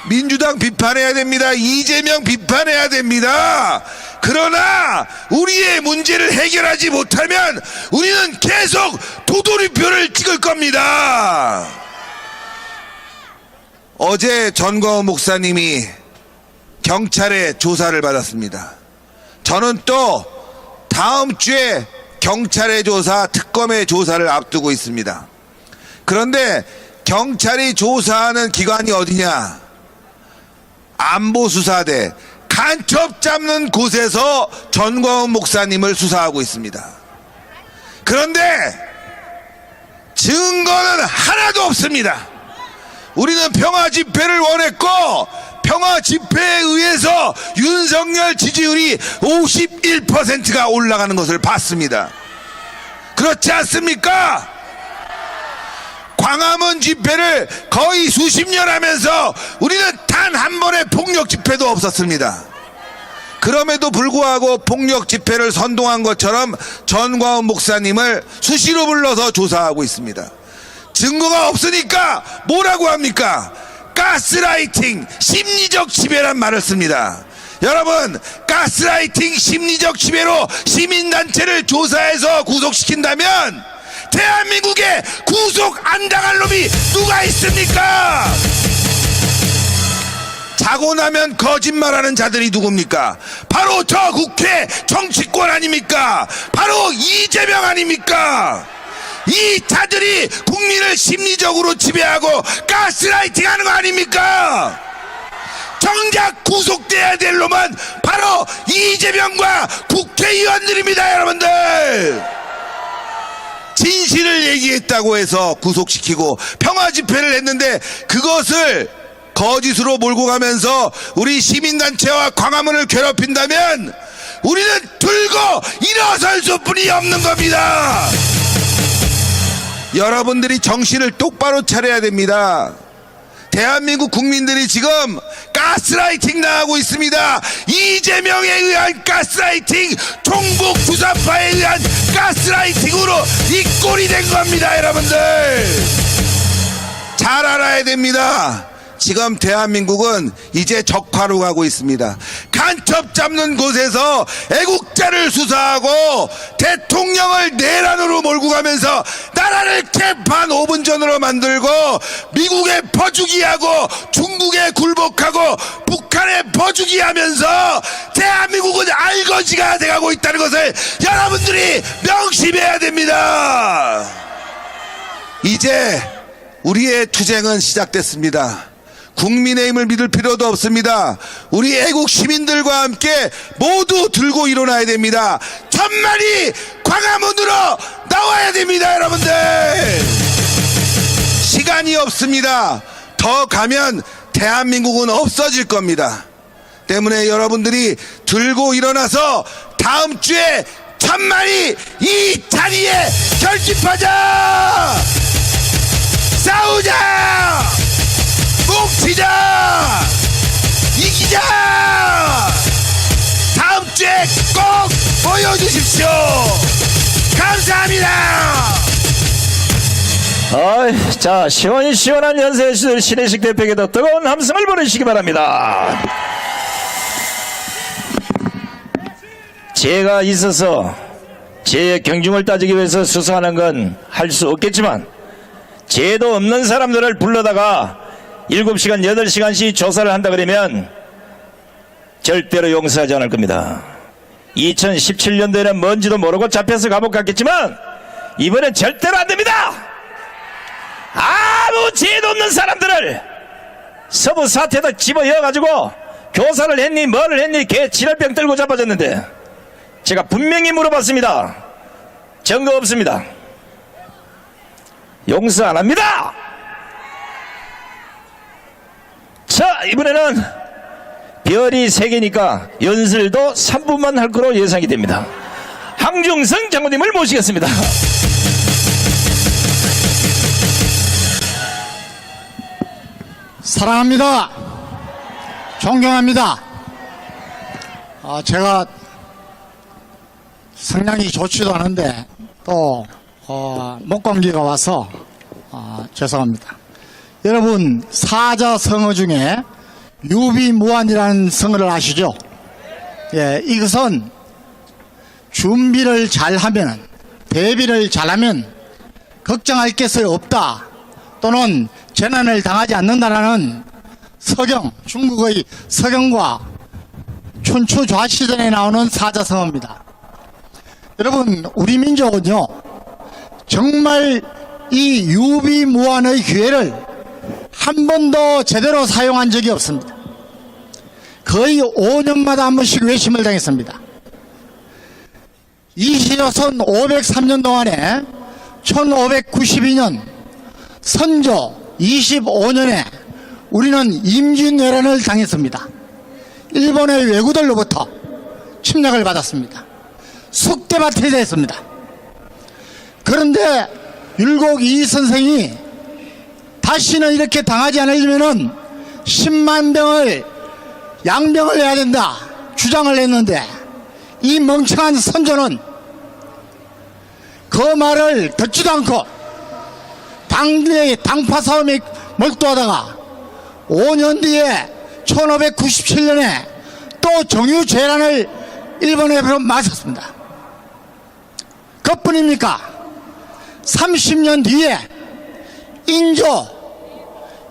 민주당 비판해야 됩니다. 이재명 비판해야 됩니다. 그러나 우리의 문제를 해결하지 못하면 우리는 계속 도돌이표를 찍을 겁니다. 어제 전광훈 목사님이 경찰의 조사를 받았습니다. 저는 또 다음 주에 경찰의 조사, 특검의 조사를 앞두고 있습니다. 그런데 경찰이 조사하는 기관이 어디냐? 안보수사대, 간첩 잡는 곳에서 전광훈 목사님을 수사하고 있습니다. 그런데 증거는 하나도 없습니다. 우리는 평화 집회를 원했고 평화 집회에 의해서 윤석열 지지율이 51%가 올라가는 것을 봤습니다. 그렇지 않습니까? 광화문 집회를 거의 수십 년 하면서 우리는 단 한 번의 폭력 집회도 없었습니다. 그럼에도 불구하고 폭력 집회를 선동한 것처럼 전광훈 목사님을 수시로 불러서 조사하고 있습니다. 증거가 없으니까 뭐라고 합니까? 가스라이팅, 심리적 지배란 말을 씁니다. 여러분, 가스라이팅, 심리적 지배로 시민단체를 조사해서 구속시킨다면 대한민국에 구속 안 당할 놈이 누가 있습니까? 자고 나면 거짓말하는 자들이 누굽니까? 바로 저 국회 정치권 아닙니까? 바로 이재명 아닙니까? 이 자들이 국민을 심리적으로 지배하고 가스라이팅 하는 거 아닙니까? 정작 구속돼야 될 놈은 바로 이재명과 국회의원들입니다, 여러분들. 진실을 얘기했다고 해서 구속시키고 평화 집회를 했는데 그것을 거짓으로 몰고 가면서 우리 시민단체와 광화문을 괴롭힌다면 우리는 들고 일어설 수뿐이 없는 겁니다. 여러분들이 정신을 똑바로 차려야 됩니다. 대한민국 국민들이 지금 가스라이팅 당하고 있습니다. 이재명에 의한 가스라이팅, 종북 주사파에 의한 가스라이팅으로 이 꼴이 된 겁니다, 여러분들. 잘 알아야 됩니다. 지금 대한민국은 이제 적화로 가고 있습니다. 간첩 잡는 곳에서 애국자를 수사하고 대통령을 내란으로 몰고 가면서 나라를 개판 5분 전으로 만들고 미국에 퍼주기하고 중국에 굴복하고 북한에 퍼주기 하면서 대한민국은 알거지가 돼가고 있다는 것을 여러분들이 명심해야 됩니다. 이제 우리의 투쟁은 시작됐습니다. 국민의힘을 믿을 필요도 없습니다. 우리 애국 시민들과 함께 모두 들고 일어나야 됩니다. 천만이 광화문으로 나와야 됩니다, 여러분들. 시간이 없습니다. 더 가면 대한민국은 없어질 겁니다. 때문에 여러분들이 들고 일어나서 다음 주에 천만이 이 자리에 결집하자. 싸우자. 뭉치자! 이기자! 다음 주에 꼭 보여주십시오! 감사합니다! 자, 시원한 연세시들 신혜식 대표에게도 뜨거운 함성을 보내주시기 바랍니다. 죄가 있어서 죄의 경중을 따지기 위해서 수사하는 건 할 수 없겠지만 죄도 없는 사람들을 불러다가 7시간, 8시간씩 조사를 한다 그러면 절대로 용서하지 않을 겁니다. 2017년도에는 뭔지도 모르고 잡혀서 감옥 갔겠지만 이번엔 절대로 안 됩니다. 아무 죄도 없는 사람들을 서부 사태에다 집어넣어가지고 교사를 했니 뭐를 했니 개 지랄병 떨고 잡아줬는데 제가 분명히 물어봤습니다. 증거 없습니다. 용서 안 합니다. 자, 이번에는 별이 3개니까 연설도 3분만 할 거로 예상이 됩니다. 황중성 장군님을 모시겠습니다. 사랑합니다. 존경합니다. 제가 성량이 좋지도 않은데 또 목감기가 와서 죄송합니다. 여러분, 사자성어 중에 유비무환이라는 성어를 아시죠? 예, 이것은 준비를 잘하면, 대비를 잘하면 걱정할 것이 없다, 또는 재난을 당하지 않는다라는 서경, 중국의 서경과 춘추 좌시전에 나오는 사자성어입니다. 여러분, 우리 민족은요, 정말 이 유비무환의 기회를 한 번도 제대로 사용한 적이 없습니다. 거의 5년마다 한 번씩 외심을 당했습니다. 이시조선 503년 동안에 1592년 선조 25년에 우리는 임진왜란을 당했습니다. 일본의 왜구들로부터 침략을 받았습니다. 쑥대밭이 됐습니다. 그런데 율곡 이 선생이 다시는 이렇게 당하지 않으려면은 10만 병을 양병을 해야 된다 주장을 했는데, 이 멍청한 선조는 그 말을 듣지도 않고 당대의 당파 싸움에 몰두하다가 5년 뒤에 1597년에 또 정유재란을 일본에 맞았습니다. 그뿐입니까? 30년 뒤에 인조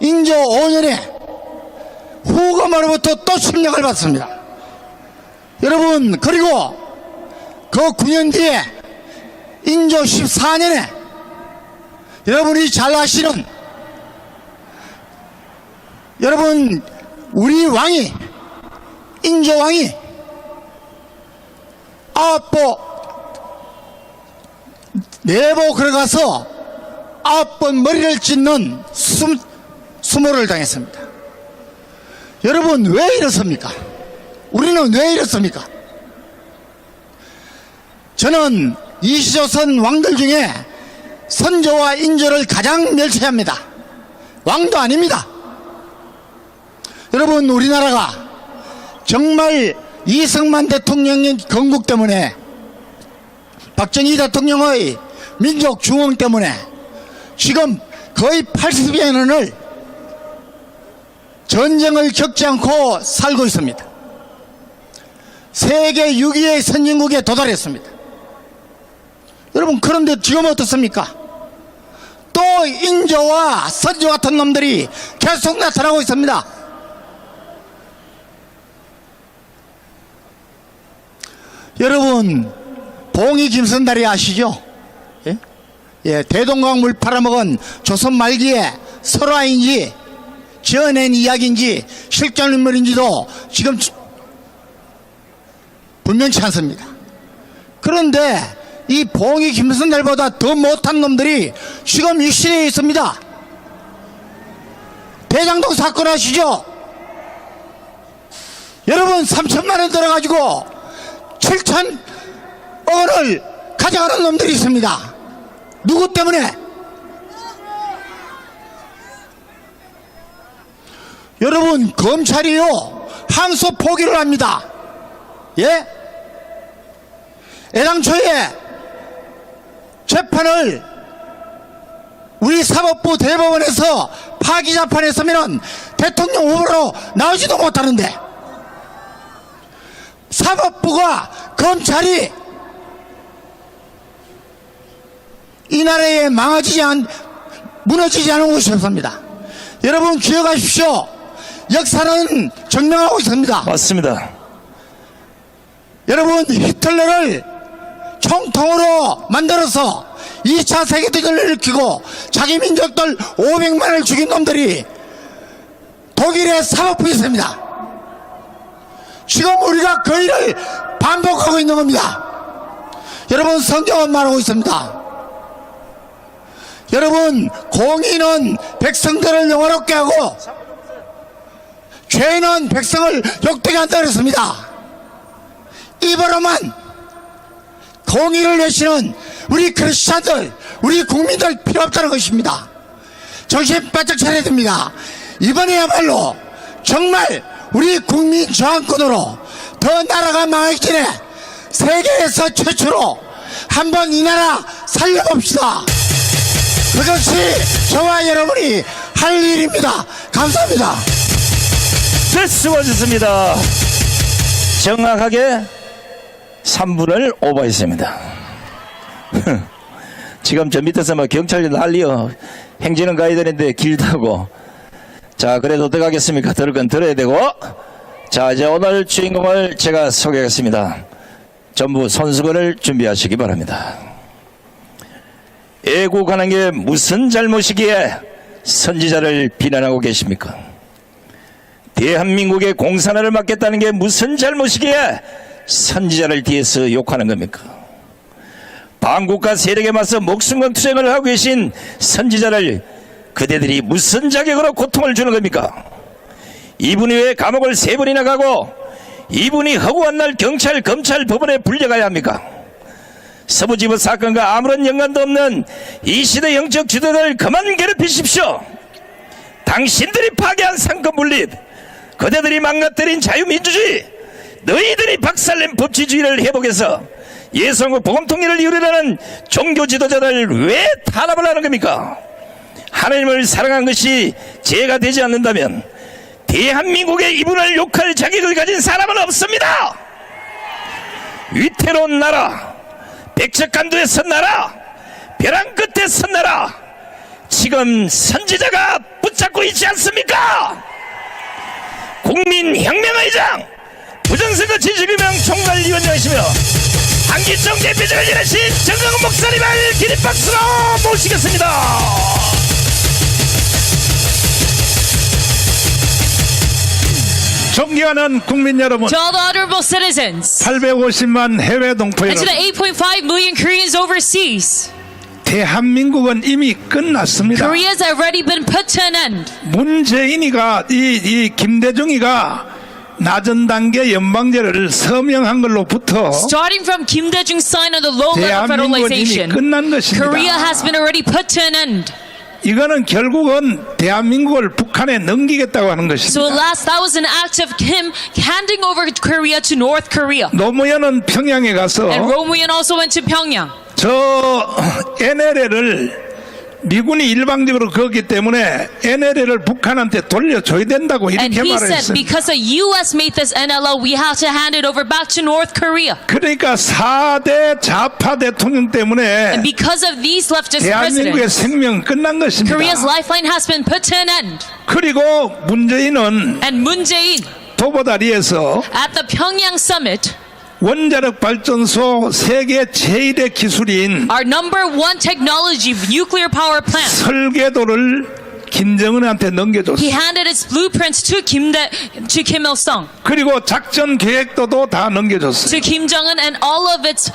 5년에 후금으로부터 또 침략을 받습니다. 여러분, 그리고 그 9년 뒤에 인조 14년에 여러분이 잘 아시는, 여러분, 우리 왕이, 인조 왕이 내보 걸어가서 9번 머리를 찢는 수모를 당했습니다. 여러분, 왜 이렇습니까? 우리는 왜 이렇습니까? 저는 이시조선 왕들 중에 선조와 인조를 가장 멸시합니다. 왕도 아닙니다. 여러분, 우리나라가 정말 이승만 대통령의 건국 때문에, 박정희 대통령의 민족 중흥 때문에 지금 거의 80여 년을 전쟁을 겪지 않고 살고 있습니다. 세계 6위의 선진국에 도달했습니다. 여러분, 그런데 지금 어떻습니까? 또 인조와 선조 같은 놈들이 계속 나타나고 있습니다. 여러분, 봉이 김선달이 아시죠? 예? 예, 대동강 물 팔아먹은 조선 말기에 설화인지 지어낸 이야기인지 실존 인물인지도 지금 분명치 않습니다. 그런데 이 봉이 김선달보다 더 못한 놈들이 지금 이 시대에 있습니다. 대장동 사건 아시죠? 여러분, 3천만 원 들어가지고 7천 원을 가져가는 놈들이 있습니다. 누구 때문에? 여러분, 검찰이요, 항소 포기를 합니다. 예? 애당초에 재판을 우리 사법부 대법원에서 파기재판 했으면 대통령 후보로 나오지도 못하는데, 사법부가, 검찰이 이 나라에 무너지지 않은 곳이 없습니다. 여러분, 기억하십시오. 역사는 증명하고 있습니다. 맞습니다. 여러분, 히틀러를 총통으로 만들어서 2차 세계대전을 일으키고 자기 민족들 500만을 죽인 놈들이 독일의 사법부에 있습니다. 지금 우리가 그 일을 반복하고 있는 겁니다. 여러분, 성경은 말하고 있습니다. 여러분, 공의는 백성들을 영화롭게 하고 죄는 백성을 욕되게 한다 그랬습니다. 입으로만 통일을 외치는 우리 크리스찬들, 우리 국민들 필요 없다는 것입니다. 정신 바짝 차려야 됩니다. 이번에야말로 정말 우리 국민 저항권으로 더 나라가 망하기 전에 세계에서 최초로 한번 이 나라 살려봅시다. 그것이 저와 여러분이 할 일입니다. 감사합니다. 네, 수고하셨습니다. 정확하게 3분을 오버했습니다. 지금 저 밑에서 뭐 경찰이 난리요. 행진은 가야 되는데 길다고. 자, 그래도 어떡하겠습니까? 들을 건 들어야 되고. 자, 이제 오늘 주인공을 제가 소개하겠습니다. 전부 손수건을 준비하시기 바랍니다. 애국하는 게 무슨 잘못이기에 선지자를 비난하고 계십니까? 대한민국의 공산화를 막겠다는 게 무슨 잘못이기에 선지자를 뒤에서 욕하는 겁니까? 반국가 세력에 맞서 목숨건 투쟁을 하고 계신 선지자를 그대들이 무슨 자격으로 고통을 주는 겁니까? 이분이 왜 감옥을 3번이나 가고 이분이 허구한 날 경찰, 검찰, 법원에 불려가야 합니까? 서부지부 사건과 아무런 연관도 없는 이 시대 영적 주도들 그만 괴롭히십시오. 당신들이 파괴한 상권 분립, 그대들이 망가뜨린 자유민주주의, 너희들이 박살낸 법치주의를 회복해서 예성국 복음통일을 이루려는 종교 지도자들 왜 탄압을 하는 겁니까? 하나님을 사랑한 것이 죄가 되지 않는다면 대한민국의 이분을 욕할 자격을 가진 사람은 없습니다. 위태로운 나라, 백척간도에 선 나라, 벼랑 끝에 선 나라, 지금 선지자가 붙잡고 있지 않습니까? 국민혁명의장, 부정선거 진실규명 총괄위원장이시며 한기총 대표직을 지내신 정강훈 목사님을 기립박수로 모시겠습니다. 존경하는 국민 여러분, To all the honorable citizens 850만 해외 동포 and to 여러분, the 8.5 million Koreans overseas, 대한민국은 이미 끝났습니다. Korea's already been put to an end. 문재인이가 이 김대중이가 낮은 단계 연방제를 서명한 걸로부터 Starting from Kim Dae-jung's sign on the low level 대한민국은 이미 federalization, 끝난 것입니다. Korea has been already put to an end. 이거는 결국은 대한민국을 북한에 넘기겠다고 하는 So 것입니다. at last, that was an act of Kim handing over Korea to North Korea. 노무현은 평양에 가서 And Roh Moo-hyun also went to Pyongyang. 저 NLL을 미군이 일방적으로 그었기 때문에 NLL을 북한한테 돌려줘야 된다고 And 이렇게 he said, 말했습니다. because the U.S. made this NLL, we have to hand it over back to North Korea. 그러니까 4대 좌파 대통령 때문에 And because of these leftist 대한민국의 presidents, 생명은 끝난 것입니다. Korea's lifeline has been put to an end. 그리고 문재인은 And Moon Jae-in, 도보다리에서 at the Pyongyang summit, 원자력 발전소 세계 제1의 기술인 our number one technology nuclear power plant, 설계도를 김정은한테 he 넘겨줬습니다. handed its blueprints to Kim Il-sung, 그리고 작전 계획도도 다 넘겨줬어요. to Kim Jong-un, and all of its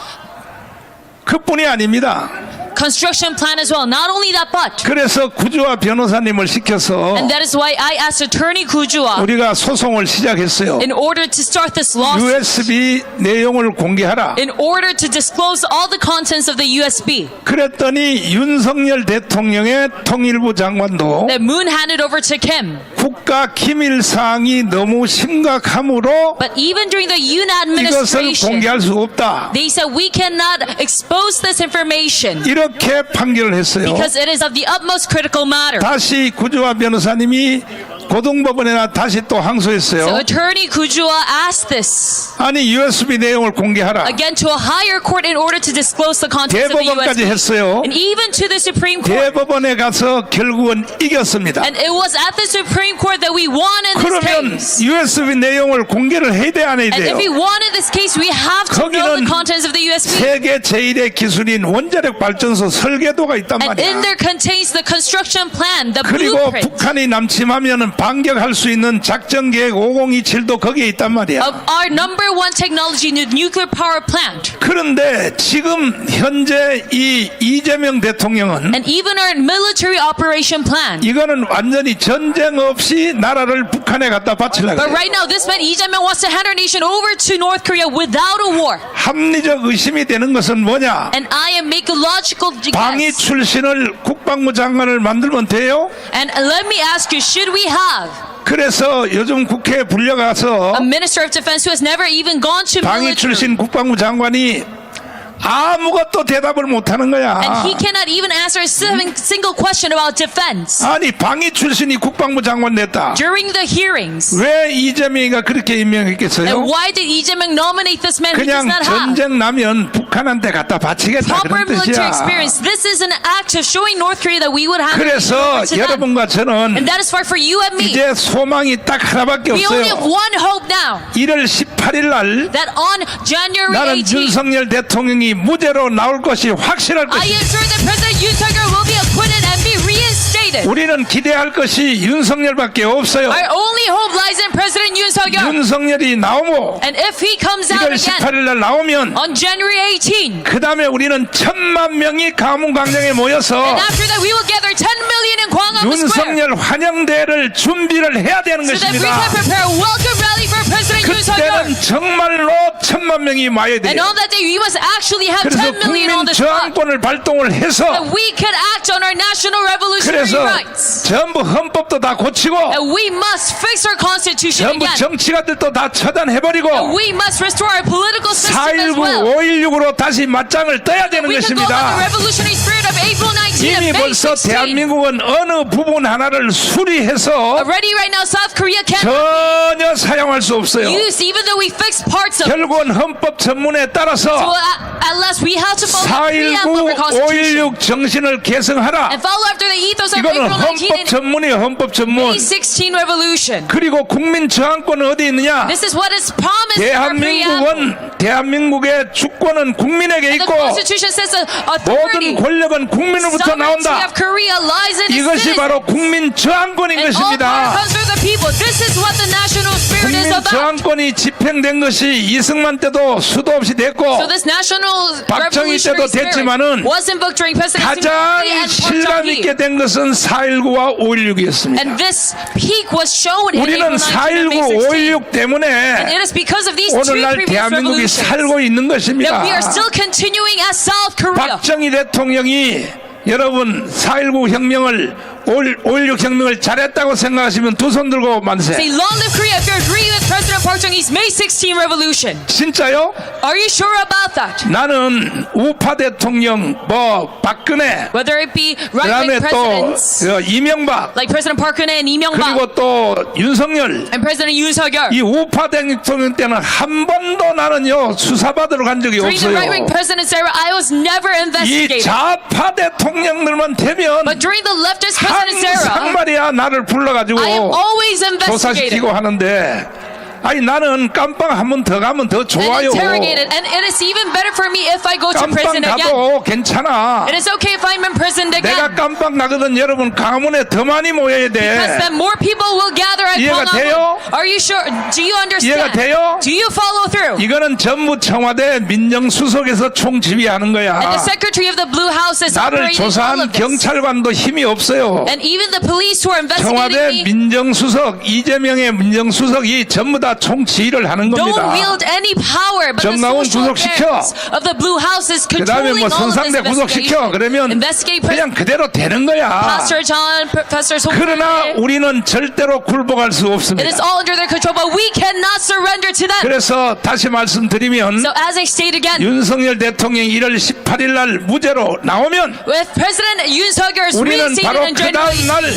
그뿐이 아닙니다. construction plan as well. Not only that, but, 그래서 구주와 변호사님을 시켜서 and that is why I asked Attorney Kujua 우리가 소송을 시작했어요. in order to start this lawsuit, USB 내용을 공개하라. in order to disclose all the contents of the USB 그랬더니 윤석열 대통령의 통일부 장관도 that Moon handed over to Kim. 국가 기밀 사항이 너무 심각하므로 But even during the Yoon 이것을 administration, 공개할 수 없다. they said we cannot expose this information 이렇게 판결을 했어요. because it is of the utmost critical matter. 다시 구주와 변호사님이 고등법원에 다시 또 So 항소했어요. Attorney Kujua asked this 아니 USB 내용을 공개하라. again to a higher court in order to disclose the contents of the 대법원까지 USB. 했어요. And even to the Supreme Court. 대법원에 가서 결국은 이겼습니다. And it was at the Supreme Court that we won in this 그러면 case. USB 내용을 공개를 해야 돼, 안 해야 And 돼요? if we won in this case, we have to know the 거기는 contents of the USB. 세계 제1의 기술인 원자력 발전소 설계도가 있단 And in 말이야. there contains the construction plan, the 그리고 blueprint. 북한이 남침하면 반격할 수 있는 작전계획 5027도 거기에 있단 말이야. Of our number one technology, the nuclear power plant. 그런데 지금 현재 이 이재명 대통령은 And even our military operation plan. 이거는 완전히 전쟁 없이 나라를 북한에 갖다 바치려고 But 그래요. right now, this man, Lee Jae-myung, wants to hand our nation over to North Korea without a war. 합리적 의심이 되는 것은 뭐냐? And I am make a logical 방위 guess. 출신을 국방부 장관을 만들면 돼요? And let me ask you, should we have 그래서 요즘 국회에 불려가서 a minister of defense who has never even gone to 방위 military? 출신 국방부 장관이 아무것도 대답을 못하는 거야. And he cannot even answer a single question about defense. 아니 방위 출신이 국방부 장관 됐다. During the hearings. 왜 이재명이가 그렇게 임명했겠어요? And why did Lee Jae-myung nominate this man who does 그냥 not have 전쟁 나면 북한한테 갖다 바치겠다 proper 그런 military 뜻이야. experience? This is an act of showing North Korea that we would have 그래서 to them. 여러분과 저는 And that is why for you and me, 이제 소망이 딱 하나밖에 we only have 없어요. one hope now. 1월 18일 날 That on January 나는 18th, 윤석열 대통령이 무죄로 나올 것이 확실할 I 것이다. am sure that President Yoon Suk-yeol will be acquitted and be reinstated. 우리는 기대할 것이 윤석열밖에 없어요. Our only hope lies in President Yoon Suk-yeol. 윤석열이 나오고 And if he comes out 1월 again 18일 날 나오면 on January 18, 그 다음에 우리는 1,000만 명이 가문광장에 모여서 and after that we will gather 10 million in Gwanghwamun Square 윤석열 환영대회를 준비를 해야 되는 so that we 것입니다. can prepare a welcome rally for President Yoon Suk-yeol. 그때는 정말로 1,000만 명이 와야 And 돼요. on that day we must actually have 그래서 10 million on 국민 the spot. 저항권을 발동을 해서 That we can act on our national revolutionary 그래서 rights. 전부 헌법도 다 고치고 And we must fix our constitution 전부 again. 정치가들도 다 처단해버리고 And we must restore our political system as 4.19, well. 5.16으로 다시 맞짱을 떠야 되는 We can go on the 것입니다. revolutionary spirit of April 19 이미 and May 벌써 16. 대한민국은 어느 부분 하나를 수리해서 Already right now South Korea can't 전혀 사용할 수 없어요. use even though we fixed parts of it. 결국은 헌법 전문에 So 따라서 at last we have to follow the 4.19, preamble of our constitution 5.16 정신을 개성하라. and follow after the ethos of 이거는 April 19 헌법 and 전문이에요. 헌법 전문. May 16 revolution. 그리고 국민 저항권은 어디 있느냐? This is what is promised in our preamble. 대한민국의 주권은 국민에게 And the 있고 constitution says the authority, 모든 권력은 국민으로부터 sovereignty 나온다. of Korea lies in the 이것이 citizens. 바로 국민 저항권인 And all power 것입니다. comes from the people. This is what the national spirit is 국민 about. 저항권이 집행된 것이 이승만 때도 수도 없이 됐고 So this national 박정희 때도 revolutionary spirit 됐지만은 was invoked during President 가장 Syngman and Park 실감 Chung-hee. 있게 된 것은 4.19와 5.16이었습니다. And this peak was shown in 우리는 April 19 and May 4.19, 16. 5.16 And 때문에 it is because of these two 오늘날 previous 대한민국이 revolutions 살고 있는 것입니다. that we are still continuing as South Korea. 박정희 대통령이 여러분 4.19 혁명을 5.16 혁명을 잘했다고 생각하시면 두 손 들고 만세. Say long live Korea if you agree with President Park Chung-hee's May 16 revolution. 진짜요? Are you sure about that? 나는 우파 대통령 박근혜 Whether it be 그다음에 right-wing 또 presidents 이명박 like President Park Geun-hye and Lee Myung-bak 그리고 또 윤석열 and President Yoon Suk-yeol. 이 우파 대통령 때는 한 번도 나는요 수사받으러 간 적이 During the 없어요. right-wing president's era, I was never 이 investigated. 좌파 대통령들만 되면 But during the leftist president's 항상 era, 말이야 나를 불러가지고 I am always investigated 조사시키고 하는데 아니 나는 깜빵 한 번 더 가면 더 and 좋아요. interrogated. And it is even better for me if I go to 깜빵 prison again. 가도 괜찮아. It is okay if I'm imprisoned 내가 again. 깜빵 가거든 여러분 가문에 더 많이 모여야 Because 돼. then more people will gather at 이해가 돼요? Gwanghwamun. Are you sure? Do you 이해가 understand? 돼요? Do you follow through? 이거는 전부 청와대 민정수석에서 총지휘하는 거야. And the secretary of the Blue House is 나를 operating all 조사한 of this. 경찰관도 힘이 없어요. And even the police who are 청와대 investigating me 민정수석 이재명의 민정수석이 전부 다 총지휘를 하는 don't 겁니다. wield any power, but the 정강훈 social 구속시켜. affairs of the Blue House is 그다음에 controlling 뭐 all of this 성상대 구속시켜 investigation. 그러면 Investigating 그냥 그대로 되는 거야. Pastor John, Professor 그러나 Song. 우리는 절대로 굴복할 수 It 없습니다. is all under their control, but we cannot surrender to them. 그래서 다시 말씀드리면 So as I state again, 윤석열 대통령이 1월 18일 날 무죄로 나오면 with President Yoon Suk-yeol is 우리는 reinstated 바로 on 그 January 다음 날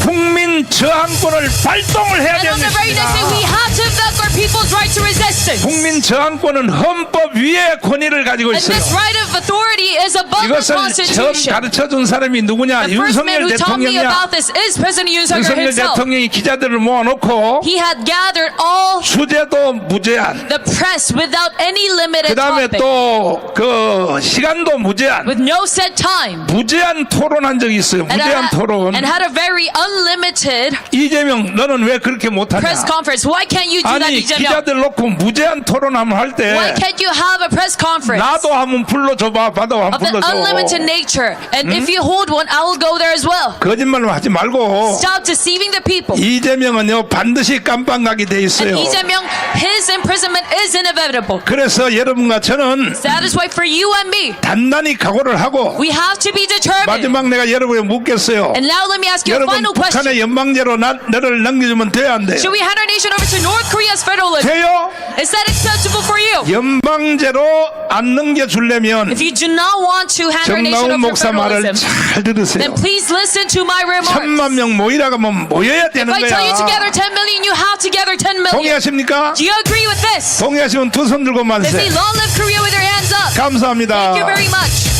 국민 저항권을 발동을 해야 and on 되는 the very next day, we 것입니다. have to invoke our people's right to resistance. 국민 저항권은 헌법 위에 권위를 가지고 And 있어요. this right of authority is above the 이것을 처음 Constitution. 가르쳐준 사람이 누구냐? The first 윤석열 man who taught me 대통령이야. about this is President Yoon Suk-yeol 윤석열 himself. 대통령이 기자들을 모아놓고 He had gathered all 주제도 무제한 the press without any 그 limited 다음에 topic, 또 그 시간도 무제한 with no set time, 무제한 토론한 적이 있어요. and 무제한 토론. had a very unlimited 이재명 너는 왜 그렇게 못하냐? press conference. Why can't you do that, 아니 이재명? 기자들 놓고 무제한 토론함을 할 때 Why can't you have a press conference 나도 한번 불러줘봐. 나도 한번 of the 불러줘. unlimited nature? And if you hold one, I will go there as well. 거짓말로 하지 말고 Stop deceiving the people. 이재명은요 반드시 깜빵가게 돼 있어요. And 이재명, his imprisonment is inevitable. 그래서 여러분과 저는 So that is why for you and me, 단단히 각오를 하고 we have to be determined. 마지막 내가 여러분에 묻겠어요. And now let me ask you a 여러분 final question. 북한의 연방제로 너를 넘겨주면 돼요 안 돼요? Should we hand our nation over to North Korea's federalism? 돼요? Is that acceptable for you? 연방제로 안 넘겨주려면 If you do not want to hand our nation 정나훈 over to 목사 말을 federalism, 잘 들으세요. then please listen to my remarks. 1,000만 명 모이라고 하면 모여야 If 되는 I tell you to 거야. gather 10 million, you have to gather 10 million. 동의하십니까? Do you agree with this? 동의하시면 두 손 들고 They 만세. say, long live Korea with your hands up. 감사합니다. Thank you very much.